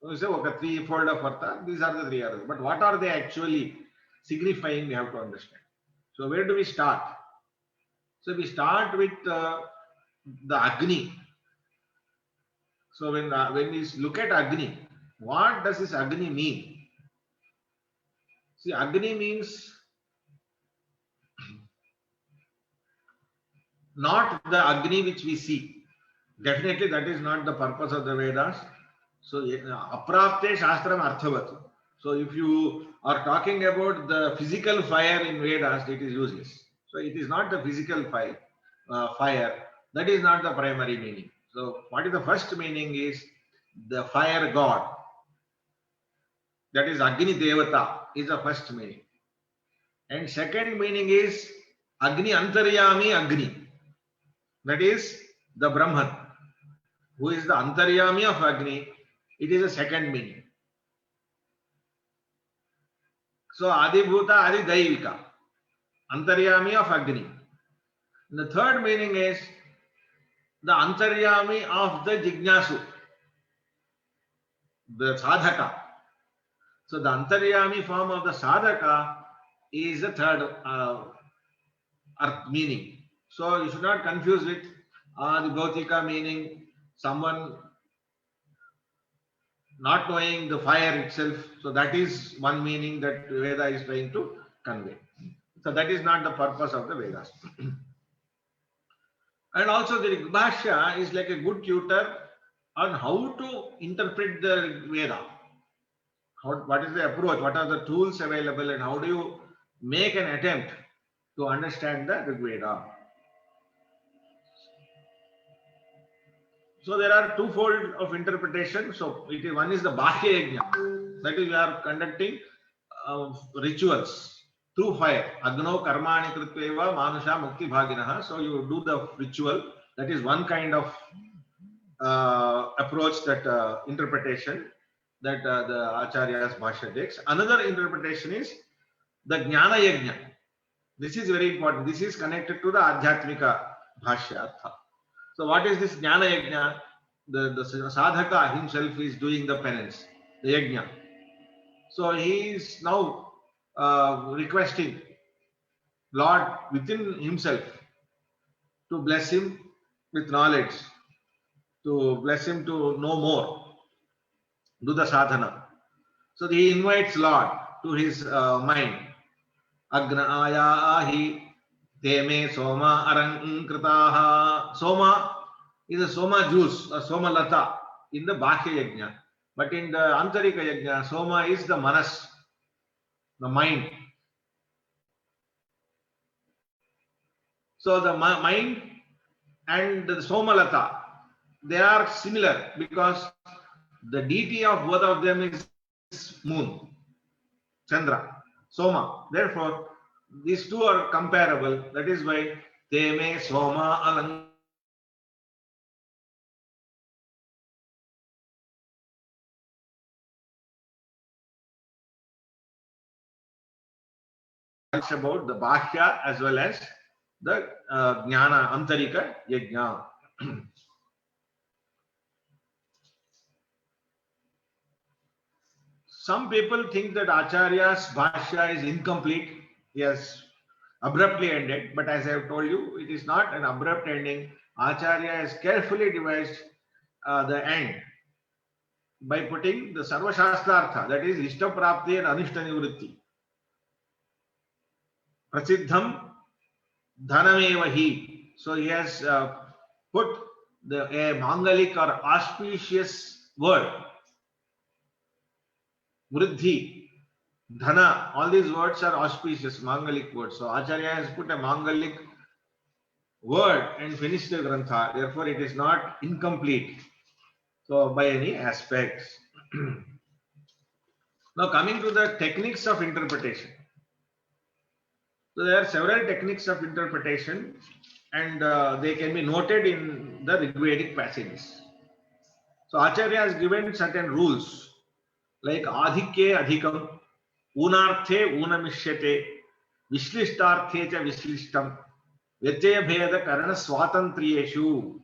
So we say, okay, threefold of artha, these are the three arthas. But what are they actually signifying? We have to understand. So where do we start? So we start with the Agni. So when we look at Agni, what does this Agni mean? See, Agni means not the Agni which we see. Definitely that is not the purpose of the Vedas. So aprapte shastram arthavat. So if you are talking about the physical fire in Vedas, it is useless. So it is not the physical fire. That is not the primary meaning. So what is the first meaning is the fire god. That is Agni Devata is the first meaning. And second meaning is Agni Antaryami Agni. That is the Brahman, who is the Antaryami of Agni. It is a second meaning. So Adibhuta Adi Daivika, Antaryami of Agni. And the third meaning is the Antaryami of the Jignasu, the Sadhaka. So the Antaryami form of the Sadhaka is the third meaning. So you should not confuse with the Bhautika meaning someone not knowing the fire itself. So that is one meaning that Veda is trying to convey. So that is not the purpose of the Vedas. And also the Rigbhashya is like a good tutor on how to interpret the Veda. What is the approach? What are the tools available, and how do you make an attempt to understand the Rig Veda? So there are twofold of interpretation. So one is the Bahya Yajna. That is, we are conducting rituals through fire. Agno karmani kritveva manusha mukti bhaginaha. So you do the ritual. That is one kind of approach, that interpretation. that the Acharya's Bhashya takes. Another interpretation is the Jnana Yajna. This is very important. This is connected to the Adhyatmika Bhashya Artha. So what is this Jnana Yajna? The sadhaka himself is doing the penance, the yajna. So he is now requesting Lord within himself to bless him with knowledge, to bless him to know more, do the sadhana. So he invites Lord to his mind. Agna aya ahi teme soma arang kritaha. Soma is a soma juice, a soma lata in the Bhakya Yajna. But in the Antarika Yajna, soma is the manas, the mind. So the mind and the somalata, they are similar because the deity of both of them is moon, Chandra, Soma. Therefore, these two are comparable. That is why Teme Soma Alang. About the Bhashya as well as the Jnana Antarika Yajna. Some people think that Acharya's Bhashya is incomplete. He has abruptly ended, but as I have told you, it is not an abrupt ending. Acharya has carefully devised the end by putting the Sarva Shastrartha, that is Ishta Prapti and Anishta Nivritti. Prasiddham Dhanameva hi. So he has put a Mangalik or auspicious word. Vriddhi, Dhana, all these words are auspicious, Mangalik words. So Acharya has put a Mangalik word and finished the Grantha. Therefore, it is not incomplete. So, by any aspects. Now, coming to the techniques of interpretation. So, there are several techniques of interpretation and they can be noted in the Rigvedic passages. So, Acharya has given certain rules like Adhikye Adhikam, Unarthe Unamishyate, Vishlishtarthe cha Vishlishtam, Vyachaya Bheda Karana Swatantriyeshu,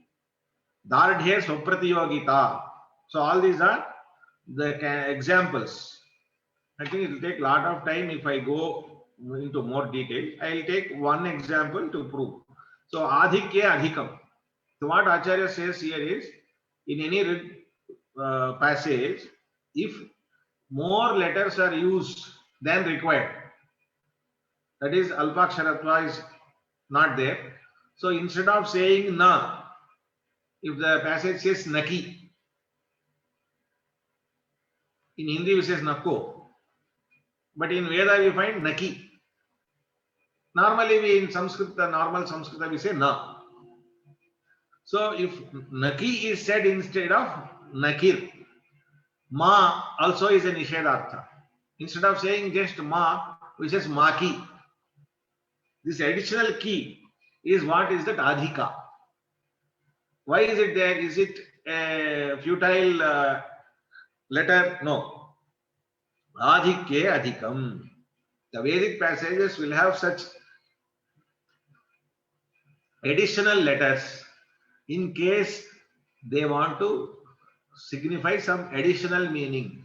Dardhe Swapratiyogita. So all these are the examples. I think it will take a lot of time if I go into more detail. I will take one example to prove. So Adhikya Adhikam. So what Acharya says here is, in any passage, if more letters are used than required, that is Alpaksharatva is not there. So instead of saying na, if the passage says naki, in Hindi we say nako, but in Veda we find naki. Normally we in Sanskrit, normal Sanskrit we say na. So if naki is said instead of nakir, ma also is a nishedartha. Instead of saying just ma, we say maki. This additional ki is what is that adhika. Why is it there? Is it a futile letter? No. Adhikye adhikam. The Vedic passages will have such additional letters in case they want to signify some additional meaning,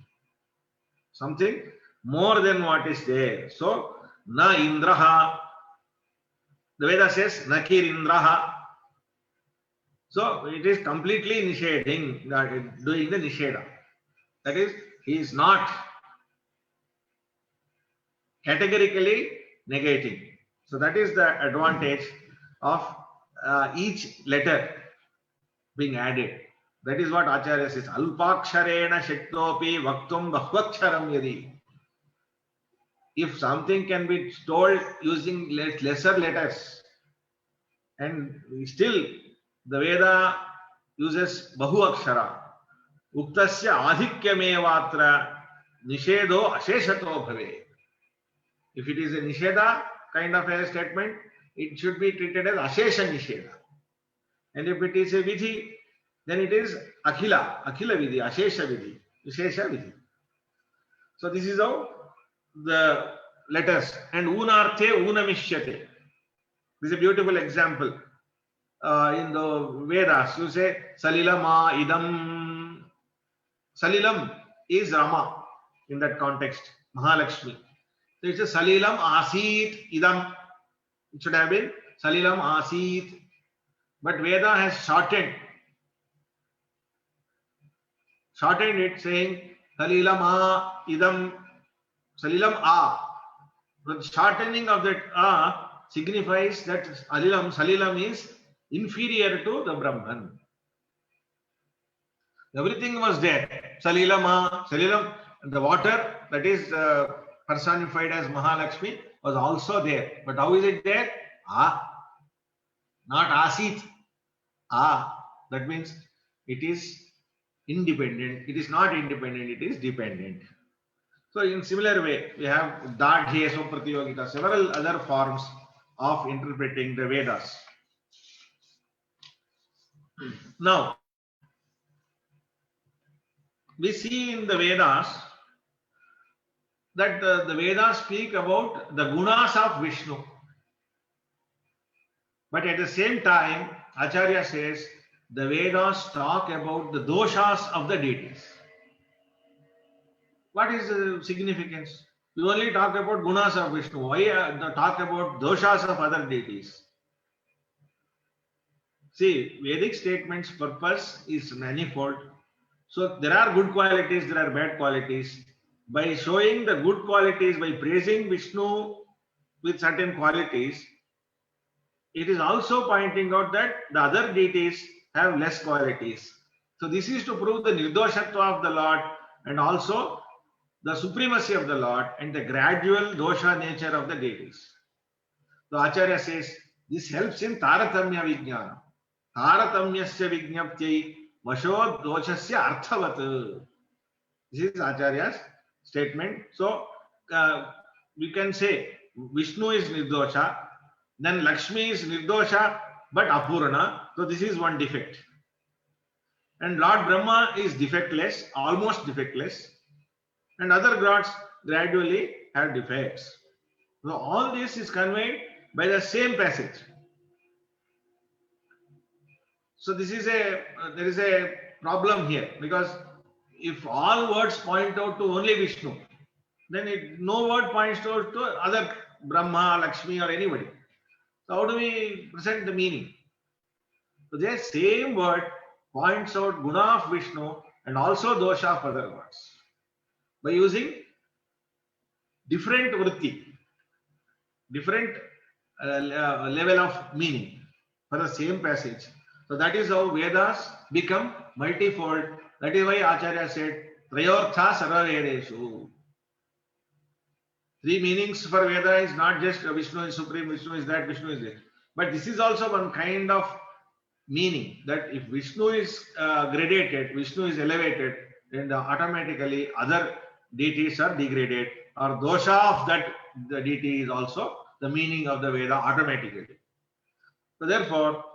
something more than what is there. So, na indraha, the Veda says nakir indraha. So, it is completely nisheding, doing the nisheda. That is, he is not categorically negating. So, that is the advantage of each letter being added. That is what Acharya says. Alpaksharena shaktopi vaktum bahvaksharam yadi. If something can be told using lesser letters, and still the Veda uses bahu akshara, uktasya adhikyamevatra nishedo asheshato bhave. If it is a nisheda kind of a statement, it should be treated as ashesha nisheda. And if it is a vidhi, then it is akhila vidhi, ashesha vidhi. Vishesha Vidhi. So this is how the letters, and unarthe unamishyate. This is a beautiful example. In the Vedas, you say Salilama idam. Salilam is Rama in that context, Mahalakshmi. So it's a Salilam asit idam. It should have been Salilam asit. But Veda has shortened it, saying Salilam a idam, Salilam a. The shortening of that a signifies that Salilam is inferior to the Brahman. Everything was there. Salilam, the water that is personified as Mahalakshmi was also there. But how is it there? Not asit. That means it is independent. It is not independent, it is dependent. So in similar way, we have Dadhye Pratiyogita, several other forms of interpreting the Vedas. Now, we see in the Vedas that the Vedas speak about the gunas of Vishnu. But at the same time, Acharya says the Vedas talk about the doshas of the deities. What is the significance? We only talk about gunas of Vishnu. Why talk about doshas of other deities? See, Vedic statements' purpose is manifold. So there are good qualities, there are bad qualities. By showing the good qualities, by praising Vishnu with certain qualities, it is also pointing out that the other deities have less qualities. So this is to prove the nirdoshatva of the Lord and also the supremacy of the Lord and the gradual dosha nature of the deities. The Acharya says this helps in Taratamya Vijnana. Taratamyasya Vijnaptyai Vasho Doshasya Arthavat. This is Acharya's statement. So we can say Vishnu is Nirdosha, then Lakshmi is Nirdosha but Apurana. So this is one defect. And Lord Brahma is defectless, almost defectless. And other gods gradually have defects. So all this is conveyed by the same passage. So this is there is a problem here, because if all words point out to only Vishnu, then no word points out to other Brahma, Lakshmi or anybody. So how do we present the meaning? So the same word points out guna of Vishnu and also dosha of other gods by using different vritti, different level of meaning for the same passage. So that is how Vedas become multifold. That is why Acharya said, Trayortha Sarva Vedeshu. Three meanings for Veda is not just Vishnu is supreme, Vishnu is that, Vishnu is this. But this is also one kind of meaning, that if Vishnu is gradated, Vishnu is elevated, then automatically other deities are degraded, or dosha of that the deity is also the meaning of the Veda automatically. So therefore,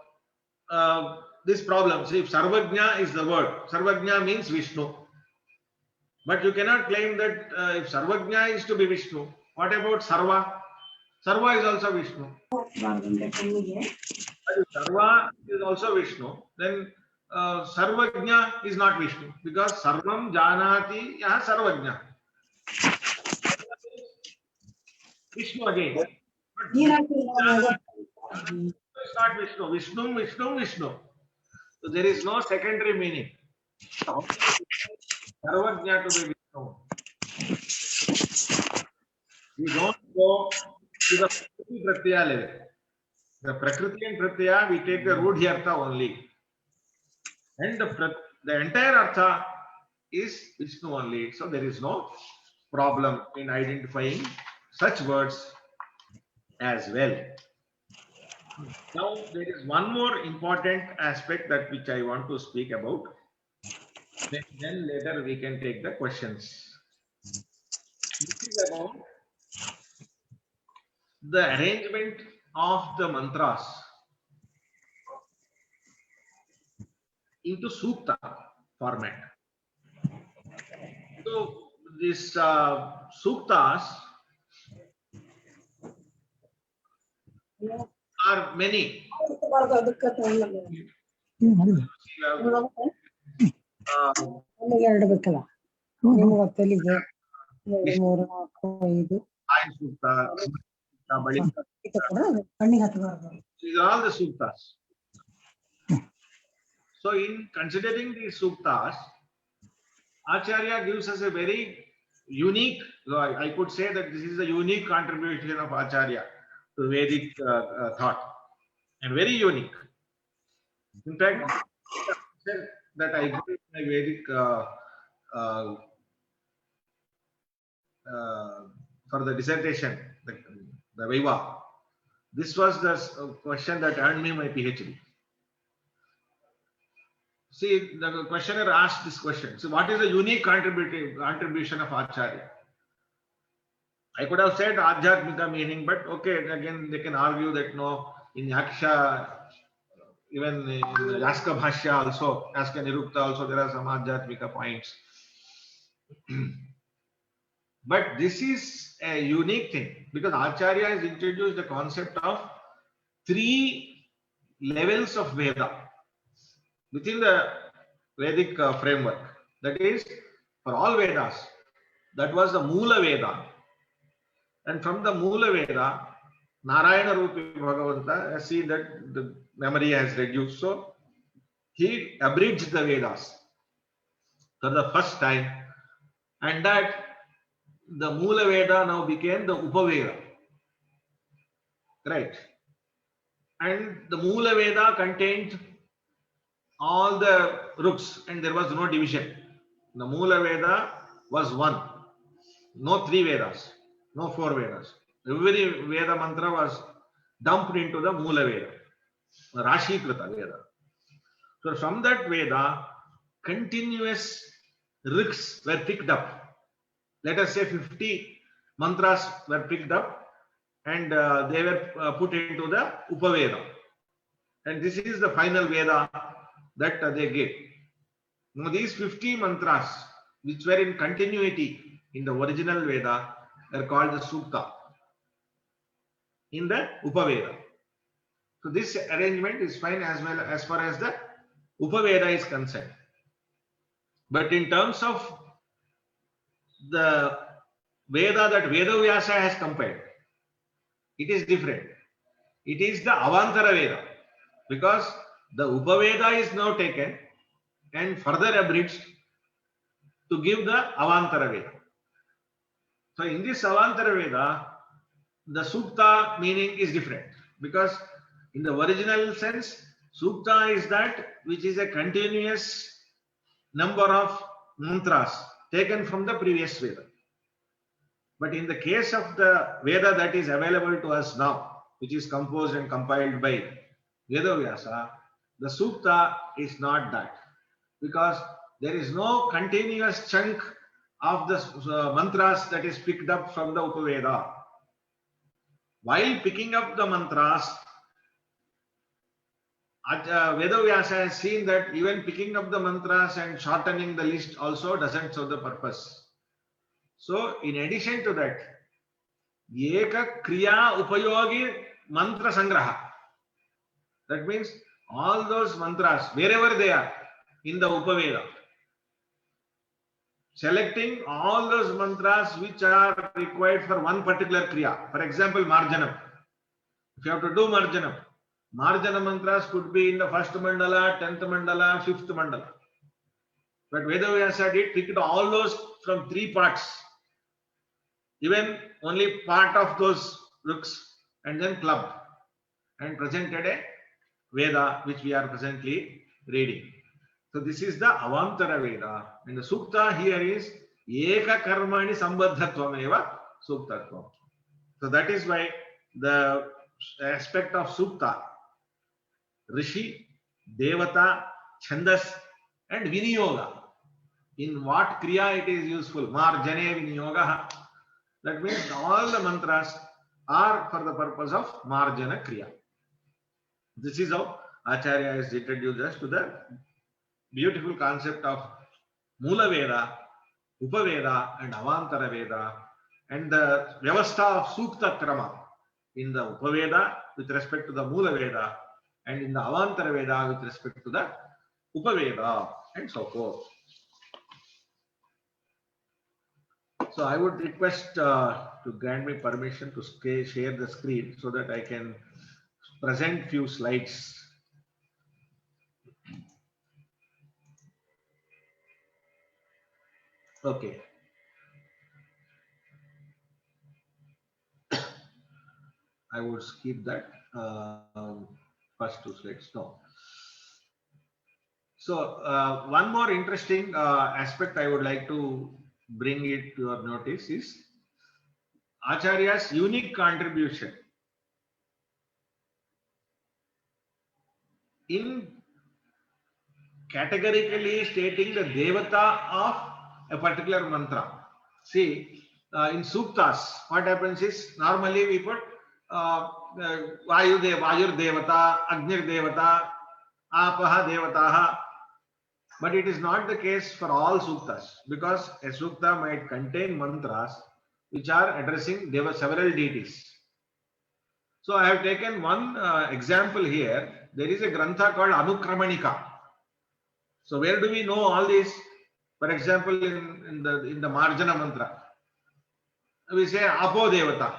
this problem, see, if Sarvajna is the word, Sarvajna means Vishnu. But you cannot claim that if Sarvajna is to be Vishnu, what about Sarva? Sarva is also Vishnu. But if Sarva is also Vishnu, then Sarvajna is not Vishnu, because Sarvam Janati Yaha Sarvajna. Vishnu again. But it's not Vishnu. Vishnu, Vishnu, Vishnu. So there is no secondary meaning. Sarvajna to be Vishnu. We don't go to the Prakriti Pratyaya level. The Prakriti and Pratyaya, we take the Rudhi Artha only. And the entire Artha is Vishnu only. So there is no problem in identifying such words as well. Now there is one more important aspect that which I want to speak about. Then later we can take the questions. This is about the arrangement of the mantras into Sukta format. So these suktas are many. These are all the suktas. So in considering these suktas, Acharya gives us a very unique, I could say that this is a unique contribution of Acharya to Vedic thought, and very unique. In fact, that I got my Vedic uh, for the dissertation, the Viva. This was the question that earned me my PhD. See, the questioner asked this question. So, what is the unique contribution of Acharya? I could have said Adhyatmika meaning, but okay, again, they can argue that no, in Yaksha, even in Yaska Bhashya also, Yaska Nirukta also, there are some Adhyatmika points. But this is a unique thing because Acharya has introduced the concept of 3 levels of Veda within the Vedic framework. That is, for all Vedas, that was the Moola Veda. And from the Moola Veda, Narayana Rupi Bhagavanta has seen that the memory has reduced. So he abridged the Vedas for the first time, and that the Moola Veda now became the Upaveda. Right. And the Moola Veda contained all the ruks and there was no division. The Moola Veda was one. No 3 Vedas, no 4 Vedas. Every Veda mantra was dumped into the Moola Veda, Rashi Krita Veda. So from that Veda, continuous riks were picked up. Let us say 50 mantras were picked up and they were put into the Upaveda. And this is the final Veda that they gave. Now these 50 mantras which were in continuity in the original Veda are called the Sukta in the Upaveda. So this arrangement is fine as well as far as the Upaveda is concerned. But in terms of the Veda that Vedavyasa has compiled, it is different. It is the Avantara Veda because the Upaveda is now taken and further abridged to give the Avantara Veda. So in this Avantara Veda, the Sukta meaning is different because in the original sense, Sukta is that which is a continuous number of mantras taken from the previous Veda. But in the case of the Veda that is available to us now, which is composed and compiled by Vedavyasa, the Sukta is not that because there is no continuous chunk of the mantras that is picked up from the Upaveda. While picking up the mantras, Vedavyasa has seen that even picking up the mantras and shortening the list also doesn't serve the purpose. So, in addition to that, Eka Kriya Upayogi Mantra Sangraha. That means all those mantras, wherever they are in the Upaveda, selecting all those mantras which are required for one particular Kriya. For example, Marjanam. If you have to do Marjanam, Marjana mantras could be in the first mandala, 10th mandala, 5th mandala. But Vedavyasa did pick all those from 3 parts, even only part of those ruks, and then clubbed and presented a Veda which we are presently reading. So this is the Avantara Veda, and the Sukta here is Eka Karmani Sambandhatvam eva Suktatvam. So that is why the aspect of Sukta, Rishi, Devata, Chandas, and Viniyoga. In what Kriya it is useful? Marjane Viniyoga. That means all the mantras are for the purpose of Marjana Kriya. This is how Acharya has introduced us to the beautiful concept of Moola Veda, Upaveda and Avantara Veda, and the Vyavastha of Sukta Krama in the Upaveda with respect to the Mula Veda, and in the Avantara Veda with respect to the Upaveda, and so forth. So I would request to grant me permission to share the screen so that I can present few slides. Okay. I would skip that first two slides. No. So one more interesting aspect I would like to bring it to your notice is Acharya's unique contribution in categorically stating the devata of a particular mantra. See, in suktas, what happens is normally we put Vayur Devata, Agnir Devata, Apaha Devataha. But it is not the case for all suktas, because a sukta might contain mantras which are addressing several deities. So I have taken one example here. There is a grantha called Anukramanika. So where do we know all this? For example, in the Marjana mantra, we say Apo Devata,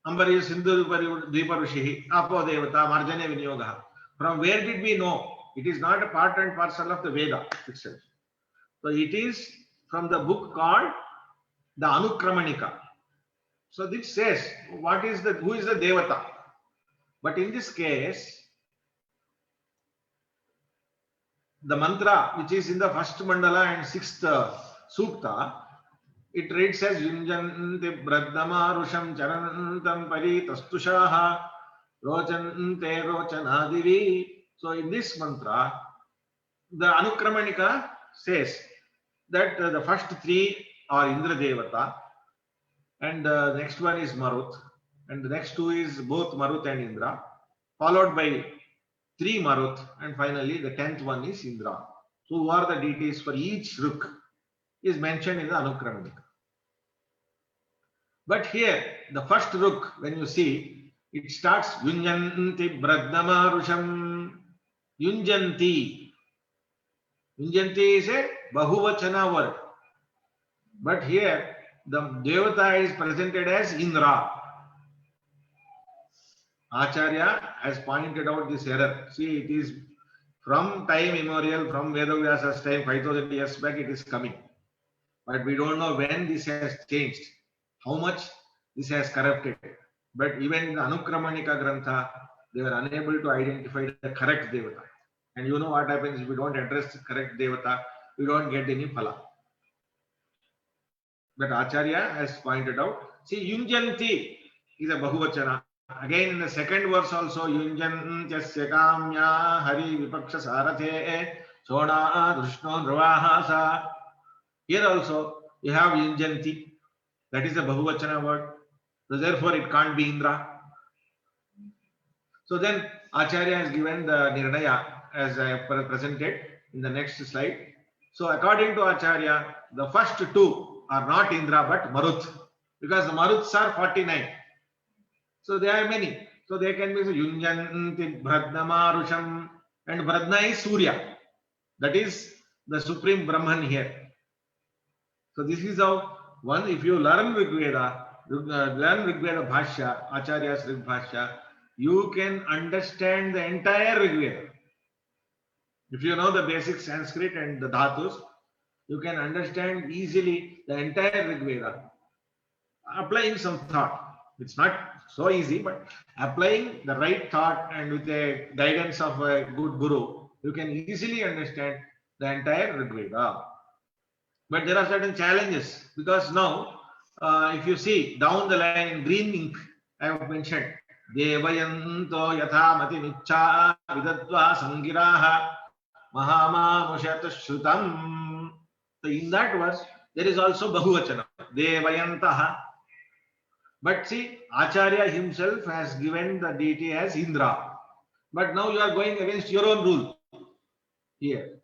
Ambariya Sindhu Dviparushihi, Apo Devata, Marjane Vinyogaha. From where did we know? It is not a part and parcel of the Veda itself. So it is from the book called the Anukramanika. So this says who is the Devata. But in this case, the mantra which is in the first mandala and sixth sukta, it reads as Yunjanti Bradnamarusham Charantam Paritastushaha Rochante Rochanadivi. So in this mantra, the Anukramanika says that the first three are Indra Devata, and the next one is Marut, and the next two is both Marut and Indra, followed by three Marut, and finally the 10th one is Indra. So who are the deities for each Ruk is mentioned in the Anukramanika. But here, the first Ruk, when you see, it starts Yunjanti Bradnamarusham. Yunjanti. Yunjanti is a Bahuvachana word. But here, the Devata is presented as Indra. Acharya has pointed out this error. See, it is from time immemorial, from Vedavyasa's time, 5000 years back, it is coming. But we don't know when this has changed, how much this has corrupted. But even in the Anukramanika Grantha, they were unable to identify the correct Devata. And you know what happens if we don't address the correct Devata, we don't get any phala. But Acharya has pointed out, see, Yunjanti is a Bahuvachana. Again in the second verse also, Yunjantyasya Kamya Hari Vipaksha Sarathe Sona Drishno Dravahasa. Here also you have Yunjanti, that is a Bahuvachana word. So therefore it can't be Indra. So then Acharya has given the Nirnaya as I have presented in the next slide. So according to Acharya, the first two are not Indra but Marut, because the Maruts are 49. So there are many. So they can be Yunjanti Bradnamarusham, and Bradna is Surya. That is the supreme Brahman here. So this is how one, if you learn Rigveda, learn Rigveda Bhashya, Acharya's Rig Bhashya, you can understand the entire Rigveda. If you know the basic Sanskrit and the dhatus, you can understand easily the entire Rigveda. Applying some thought. It's not so easy, but applying the right thought and with the guidance of a good guru, you can easily understand the entire Rigveda. But there are certain challenges, because now, if you see down the line in green ink, I have mentioned Devayanto Yatha Mati Nicha Vidadva Sangiraha Mahamanushata Shrutam. So in that verse, there is also Bahuvachana, Devayantaha. But see, Acharya himself has given the deity as Indra. But now you are going against your own rule here.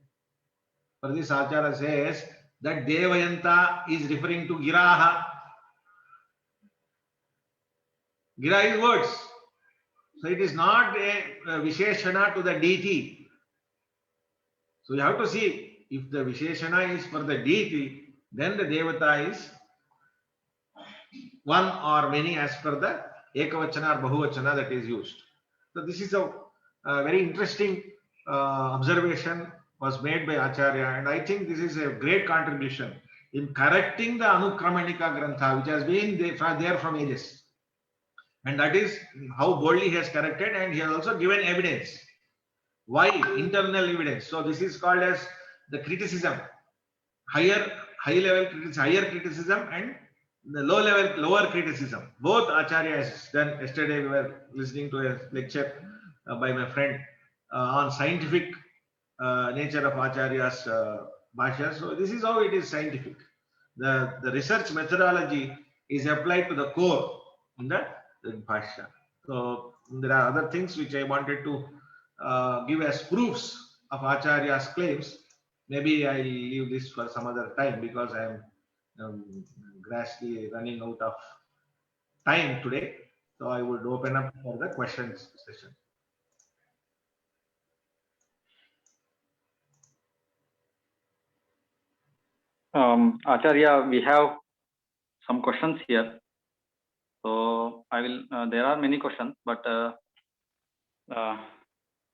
For this, Acharya says that Devayanta is referring to Giraha. Gira is words. So it is not a Visheshana to the deity. So you have to see, if the Visheshana is for the deity, then the Devata is one or many as per the Ekavachana or Bahuvachana that is used. So this is a very interesting observation was made by Acharya, and I think this is a great contribution in correcting the Anukramanika Grantha, which has been there from ages. And that is how boldly he has corrected, and he has also given evidence. Why? Internal evidence. So this is called as the criticism, higher criticism and the lower criticism. Both Acharya has done. Yesterday we were listening to a lecture by my friend on scientific nature of Acharya's Bhashya. So this is how it is scientific. The research methodology is applied to the core in the Bhashya. So there are other things which I wanted to give as proofs of Acharya's claims. Maybe I leave this for some other time because I am gradually running out of time today. So I would open up for the questions session. Acharya, we have some questions here. So I will. There are many questions, but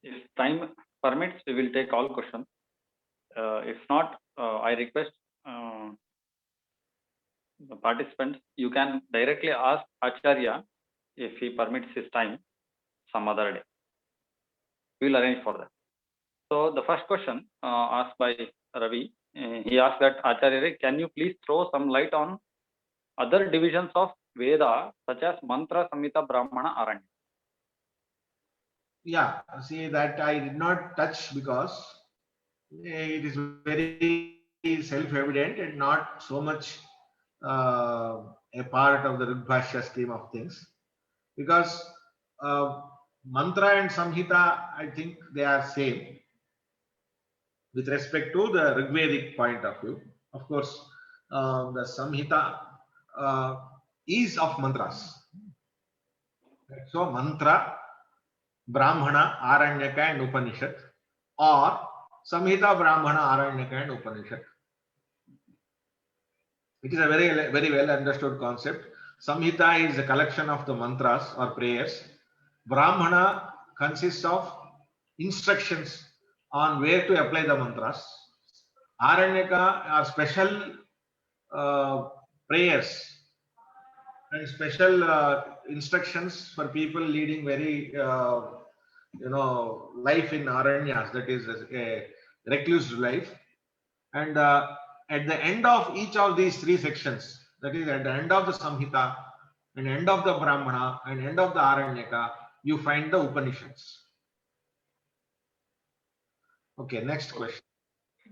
if time permits, we will take all questions. If not, I request the participants, you can directly ask Acharya if he permits his time some other day. We will arrange for that. So the first question asked by Ravi, he asked that Acharya, can you please throw some light on other divisions of Veda such as Mantra, Samhita, Brahmana, Aranya? Yeah, see that I did not touch because it is very self-evident and not so much a part of the Rigbhashya scheme of things, because mantra and samhita, I think they are same with respect to the Rigvedic point of view. Of course, the samhita is of mantras. So mantra, Brahmana, Aranyaka and Upanishad, or Samhita, Brahmana, Aranyaka and Upanishad. It is a very well understood concept. Samhita is a collection of the mantras or prayers. Brahmana consists of instructions on where to apply the mantras. Aranyaka are special prayers and special instructions for people leading very life in aranyas, that is a recluse life. And at the end of each of these three sections, that is at the end of the Samhita and end of the Brahmana and end of the Aranyaka, you find the Upanishads. Okay, next question.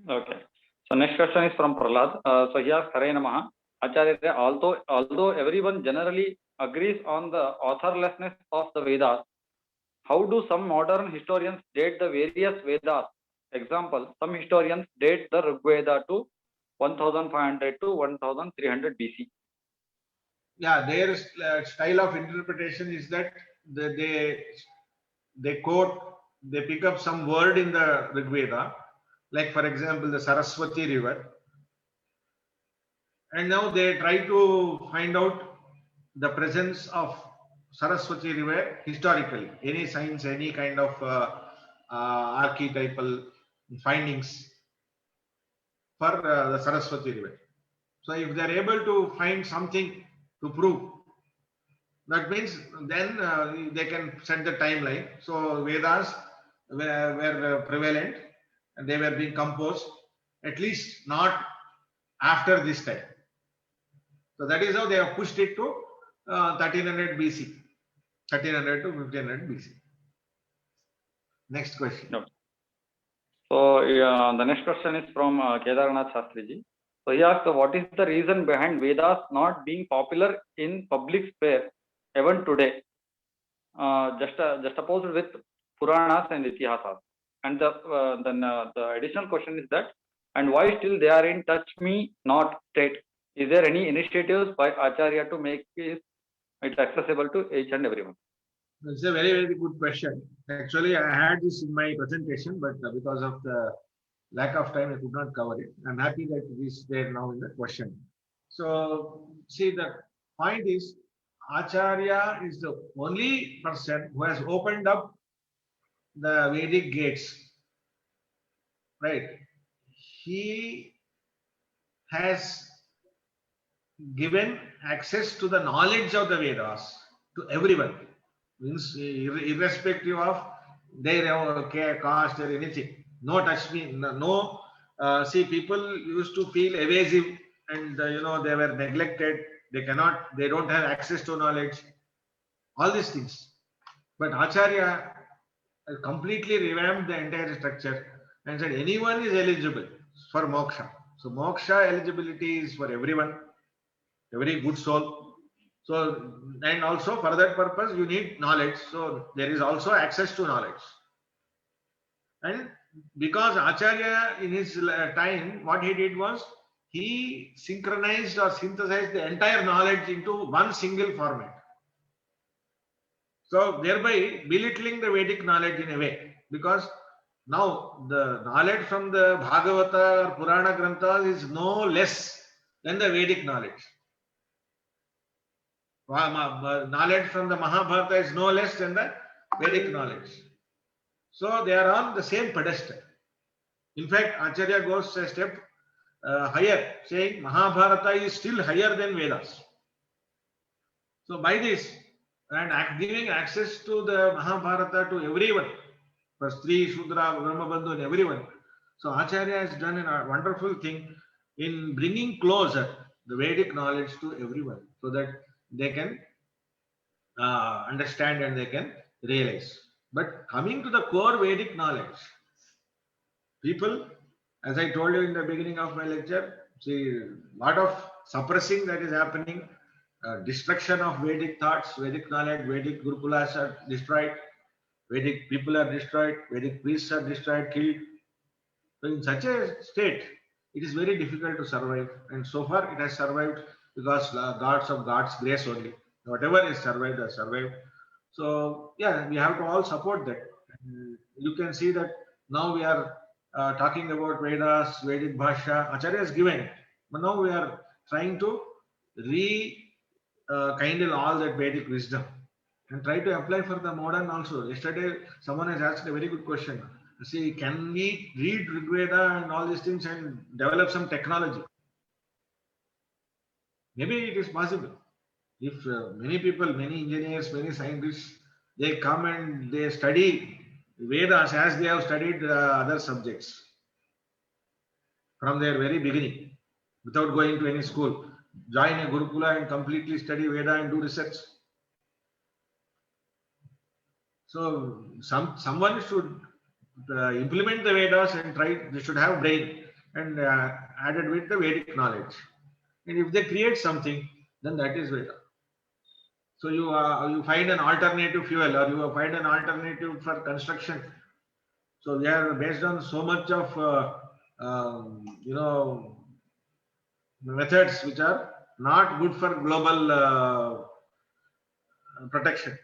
Okay. So next question is from Prahlad. So he asks, Hare Namaha. Acharya, although everyone generally agrees on the authorlessness of the Vedas, how do some modern historians date the various Vedas? Example, some historians date the Rig Veda to 1500 to 1300 BC. Yeah, their style of interpretation is that they pick up some word in the Rig Veda, like for example the Saraswati river, and now they try to find out the presence of Saraswati river historically, any signs, any kind of archetypal findings for the Saraswati river. So if they are able to find something to prove, that means then they can set the timeline. So Vedas were prevalent and they were being composed, at least not after this time. So that is how they have pushed it to 1300 BC, 1300 to 1500 BC. Next question. No. So the next question is from Kedarnath Shastriji. So he asked, what is the reason behind Vedas not being popular in public sphere even today? Just opposed with Puranas and Itihasas. And then the additional question is that and why still they are in touch me not state? Is there any initiatives by Acharya to make it accessible to each and everyone? It's a very, very good question. Actually, I had this in my presentation, but because of the lack of time, I could not cover it. I'm happy that it is there now in the question. So, see, the point is, Acharya is the only person who has opened up the Vedic gates, right? He has given access to the knowledge of the Vedas to everyone, means irrespective of their caste or anything. No touch me, no. See, people used to feel evasive, and they were neglected. They don't have access to knowledge. All these things. But Acharya completely revamped the entire structure and said anyone is eligible for moksha. So moksha eligibility is for everyone, every good soul. So, and also for that purpose you need knowledge. So there is also access to knowledge. And because Acharya in his time, what he did was he synchronized or synthesized the entire knowledge into one single format. So thereby belittling the Vedic knowledge in a way, because now the knowledge from the Bhagavata or Purana Granthas is no less than the Vedic knowledge. Knowledge from the Mahabharata is no less than the Vedic knowledge. So they are on the same pedestal. In fact, Acharya goes a step higher, saying Mahabharata is still higher than Vedas. So by this, and giving access to the Mahabharata to everyone, for Stri, Shudra, Brahmabandhu and everyone. So Acharya has done a wonderful thing in bringing closer the Vedic knowledge to everyone, so that they can understand and they can realize. But coming to the core Vedic knowledge, people, as I told you in the beginning of my lecture, see a lot of suppressing that is happening, destruction of Vedic thoughts, Vedic knowledge, Vedic Gurukulas are destroyed, Vedic people are destroyed, Vedic priests are destroyed, killed. So in such a state, it is very difficult to survive. And so far it has survived because gods of God's grace only. Whatever is survived has survived. So yeah, we have to all support that. And you can see that now we are talking about Vedas, Vedic Bhasha. Acharya has given it. But now we are trying to rekindle all that Vedic wisdom and try to apply for the modern also. Yesterday, someone has asked a very good question. See, can we read Rigveda and all these things and develop some technology? Maybe it is possible. If many people, many engineers, many scientists, they come and they study Vedas as they have studied other subjects from their very beginning, without going to any school, join a Gurukula and completely study Veda and do research. So someone should implement the Vedas and try. They should have brain and added with the Vedic knowledge. And if they create something, then that is Veda. So you find an alternative fuel, or you find an alternative for construction. So they are based on so much of methods which are not good for global protection.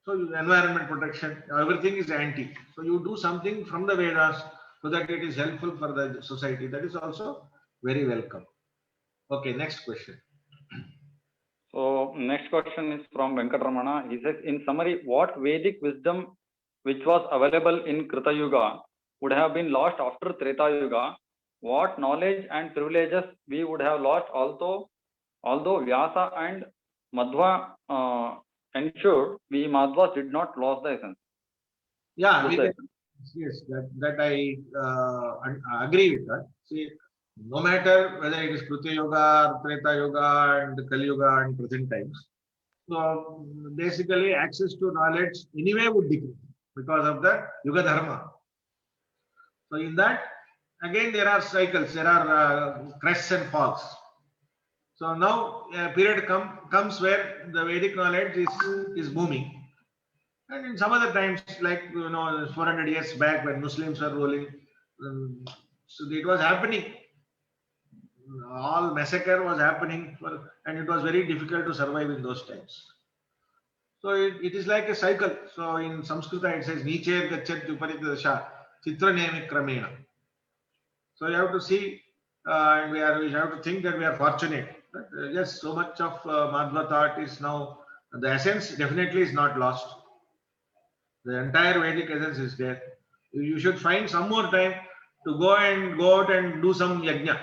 So environment protection, everything is anti. So you do something from the Vedas so that it is helpful for the society. That is also very welcome. Okay, next question. So next question is from Venkatramana. He says, in summary, what Vedic wisdom which was available in Krita Yuga would have been lost after Treta Yuga? What knowledge and privileges we would have lost although Vyasa and Madhva ensured we Madhvas did not lose the essence? Yeah, yes, that I agree with that. See, no matter whether it is Krita Yuga, Treta Yuga, and Kali Yuga, and present times, so basically access to knowledge anyway would decrease because of the Yuga Dharma. So in that, again there are cycles, there are crests and falls. So now a period comes where the Vedic knowledge is booming. And in some other times, like 400 years back when Muslims were ruling, So it was happening. All massacre was happening, and it was very difficult to survive in those times. So it is like a cycle. So in Sanskrit it says Niche Gachat Viparitadasha Chitra Nemi Kramena. So you have to see, and we have to think that we are fortunate. That, yes, so much of Madhva thought is now, the essence definitely is not lost. The entire Vedic essence is there. You should find some more time to go out and do some yajna.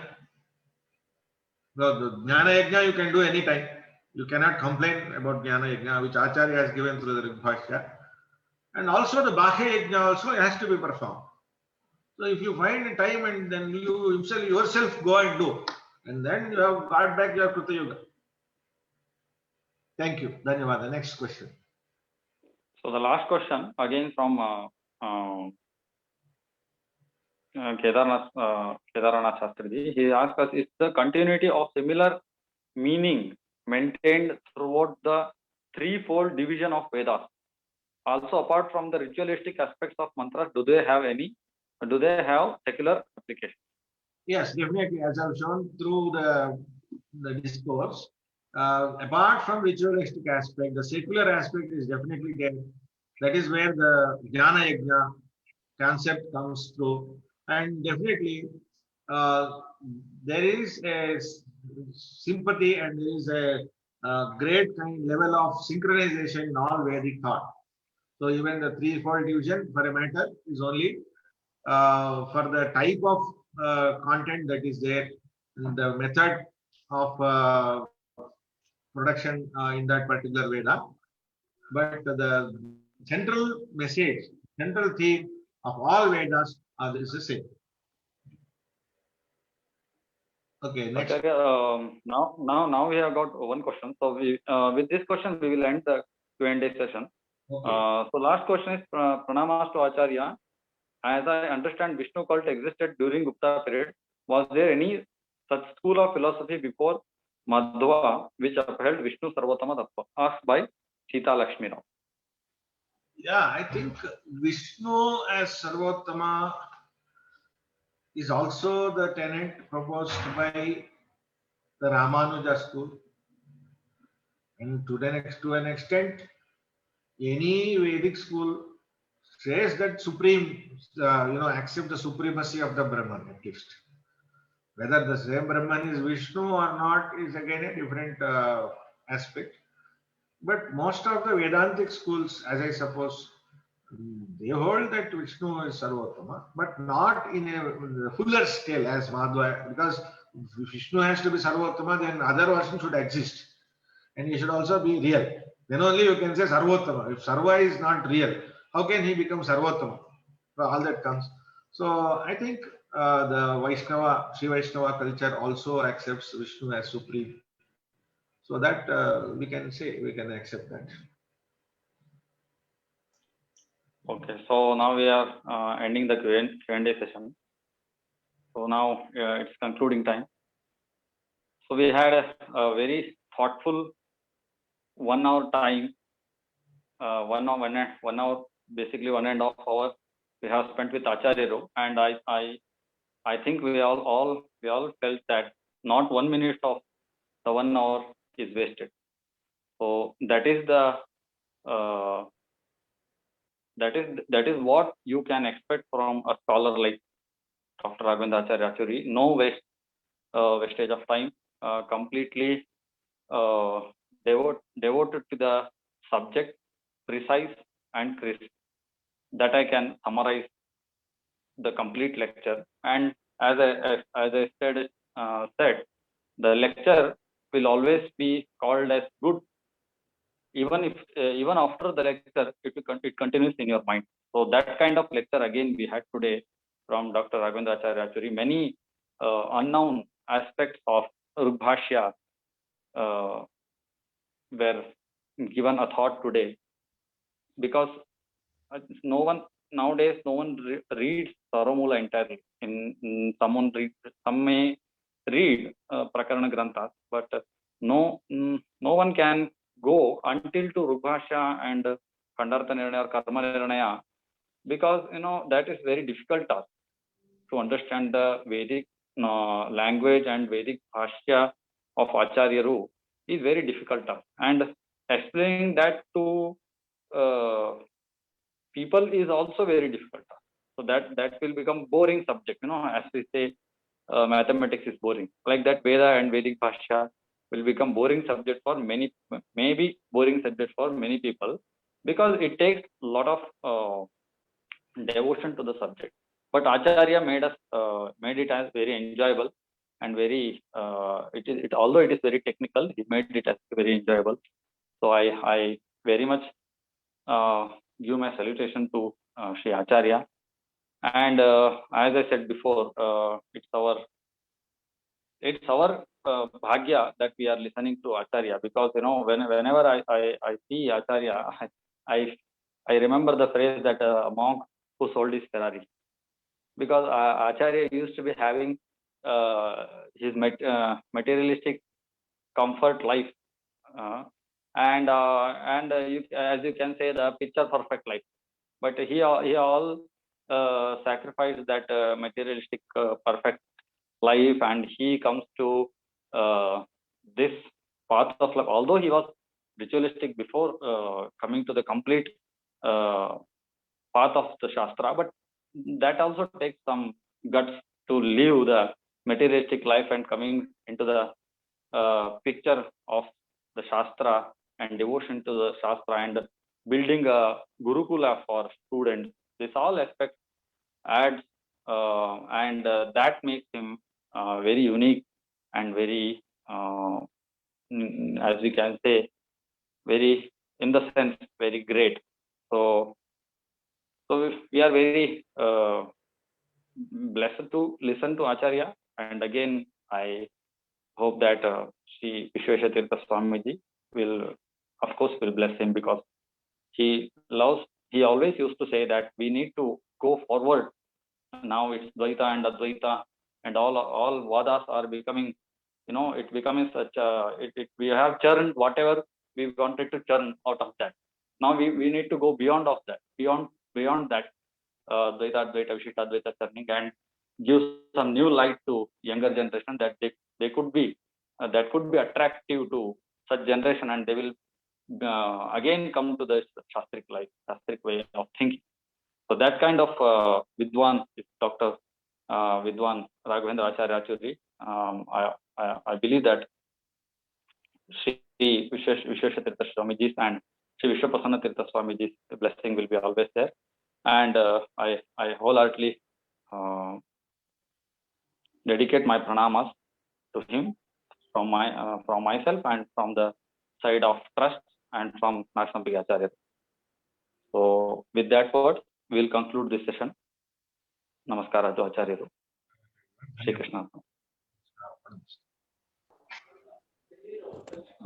The Jnana Yajna you can do anytime. You cannot complain about Jnana Yajna, which Acharya has given through the Rigbhashya. And also the Bhakya Yajna also has to be performed. So if you find time and then you yourself go and do, and then you have got back your Kruta Yuga. Thank you. Dhanyavad. The next question. So the last question again from Kedarnath Shastriji. He asked us, is the continuity of similar meaning maintained throughout the threefold division of Vedas? Also, apart from the ritualistic aspects of mantras, do they have secular application? Yes, definitely. As I've shown through the discourse, apart from ritualistic aspect, the secular aspect is definitely there. That is where the Jnana Yajna concept comes through. And definitely, there is a sympathy and there is a great kind level of synchronization in all Vedic thought. So even the threefold division for a matter is only for the type of content that is there, the method of production in that particular Veda. But the central message, central theme of all Vedas is the same. Okay, next. Acharya, now we have got one question. So we with this question we will end the Q&A session. Okay. So last question is Pranamas to Acharya. As I understand, Vishnu cult existed during Gupta period. Was there any such school of philosophy before Madhva which upheld Vishnu Sarvotama Tattva? Asked by Sita Lakshmi Rao. Yeah, I think Vishnu as Sarvottama is also the tenet proposed by the Ramanuja school. And to an extent, any Vedic school says that supreme, accept the supremacy of the Brahman at least. Whether the same Brahman is Vishnu or not is again a different aspect. But most of the Vedantic schools, as I suppose, they hold that Vishnu is Sarvottama, but not in a fuller scale as Madhva, because if Vishnu has to be Sarvottama, then other version should exist. And he should also be real. Then only you can say Sarvottama. If Sarva is not real, how can he become Sarvottama? So all that comes. So I think the Vaishnava, Sri Vaishnava culture also accepts Vishnu as supreme. So that we can accept that. Okay, so now we are ending the Q&A session. So now it's concluding time. So we had a very thoughtful 1 hour time, 1 hour, basically 1.5 hours we have spent with Acharya Rao, and I think we all felt that not 1 minute of the 1 hour is wasted. So that is the that is what you can expect from a scholar like Dr. Raghavendra Acharya Achuri. No wastage of time, completely devoted to the subject, precise and crisp. That I can summarize the complete lecture. And as I said, the lecture will always be called as good, even after the lecture, it continues in your mind. So that kind of lecture again we had today from Dr. Raghavendra Acharya Achuri. Many unknown aspects of Rigbhashya were given a thought today, because nowadays no one reads Saramula entirely. Some may read Prakarana Granthas, but no one can go until to Rigbhashya and Kandartha Nirnaya or Karma Nirnaya, because that is very difficult task. to understand the Vedic language and Vedic Bhashya of Acharyaru is very difficult task. And explaining that to people is also very difficult task. So that will become boring subject, you know, as we say, mathematics is boring. Like that, Veda and Vedic Bhashya will become boring subject for many, maybe boring subject for many people, because it takes a lot of devotion to the subject. But Acharya made it as very enjoyable and very although it is very technical, he made it as very enjoyable. So I very much give my salutation to Sri Acharya. And as I said before, it's our bhagya that we are listening to Acharya, because you know, whenever I see Acharya, I remember the phrase that a monk who sold his Ferrari, because Acharya used to be having his materialistic comfort life, and as you can say, the picture perfect life. But he all sacrificed that materialistic perfect life, and he comes to this path of life. Although he was ritualistic before coming to the complete path of the Shastra, but that also takes some guts to live the materialistic life and coming into the picture of the Shastra and devotion to the Shastra and building a Gurukula for students. This all aspects adds and that makes him very unique and very, as we can say, very, in the sense, very great. So we are very blessed to listen to Acharya. And again, I hope that Sri Vishweshatirtha Swamiji will, of course, will bless him, because he always used to say that we need to go forward. Now it's Dvaita and Advaita, and all Vadas are becoming, you know, it becoming such we have churned whatever we wanted to churn out of that. Now we need to go beyond of that, beyond that Dvaita, Advaita, Vishishta Advaita churning, and give some new light to younger generation, that they could be that could be attractive to such generation, and they will again come to the Shastric life, Shastric way of thinking. So that kind of Vidwan is Dr. Vidwan Raghavendra Acharya Achuri. I believe that Sri Vishweshatirtha Swamiji's and Sri Vishwaprasanna Tirtha Swamiji's blessing will be always there. And I wholeheartedly dedicate my pranamas to him from myself and from the side of trust and from National Acharya. So with that word, we'll conclude this session. Namaskara to Acharya. Shri Krishna.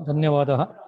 धन्यवादः.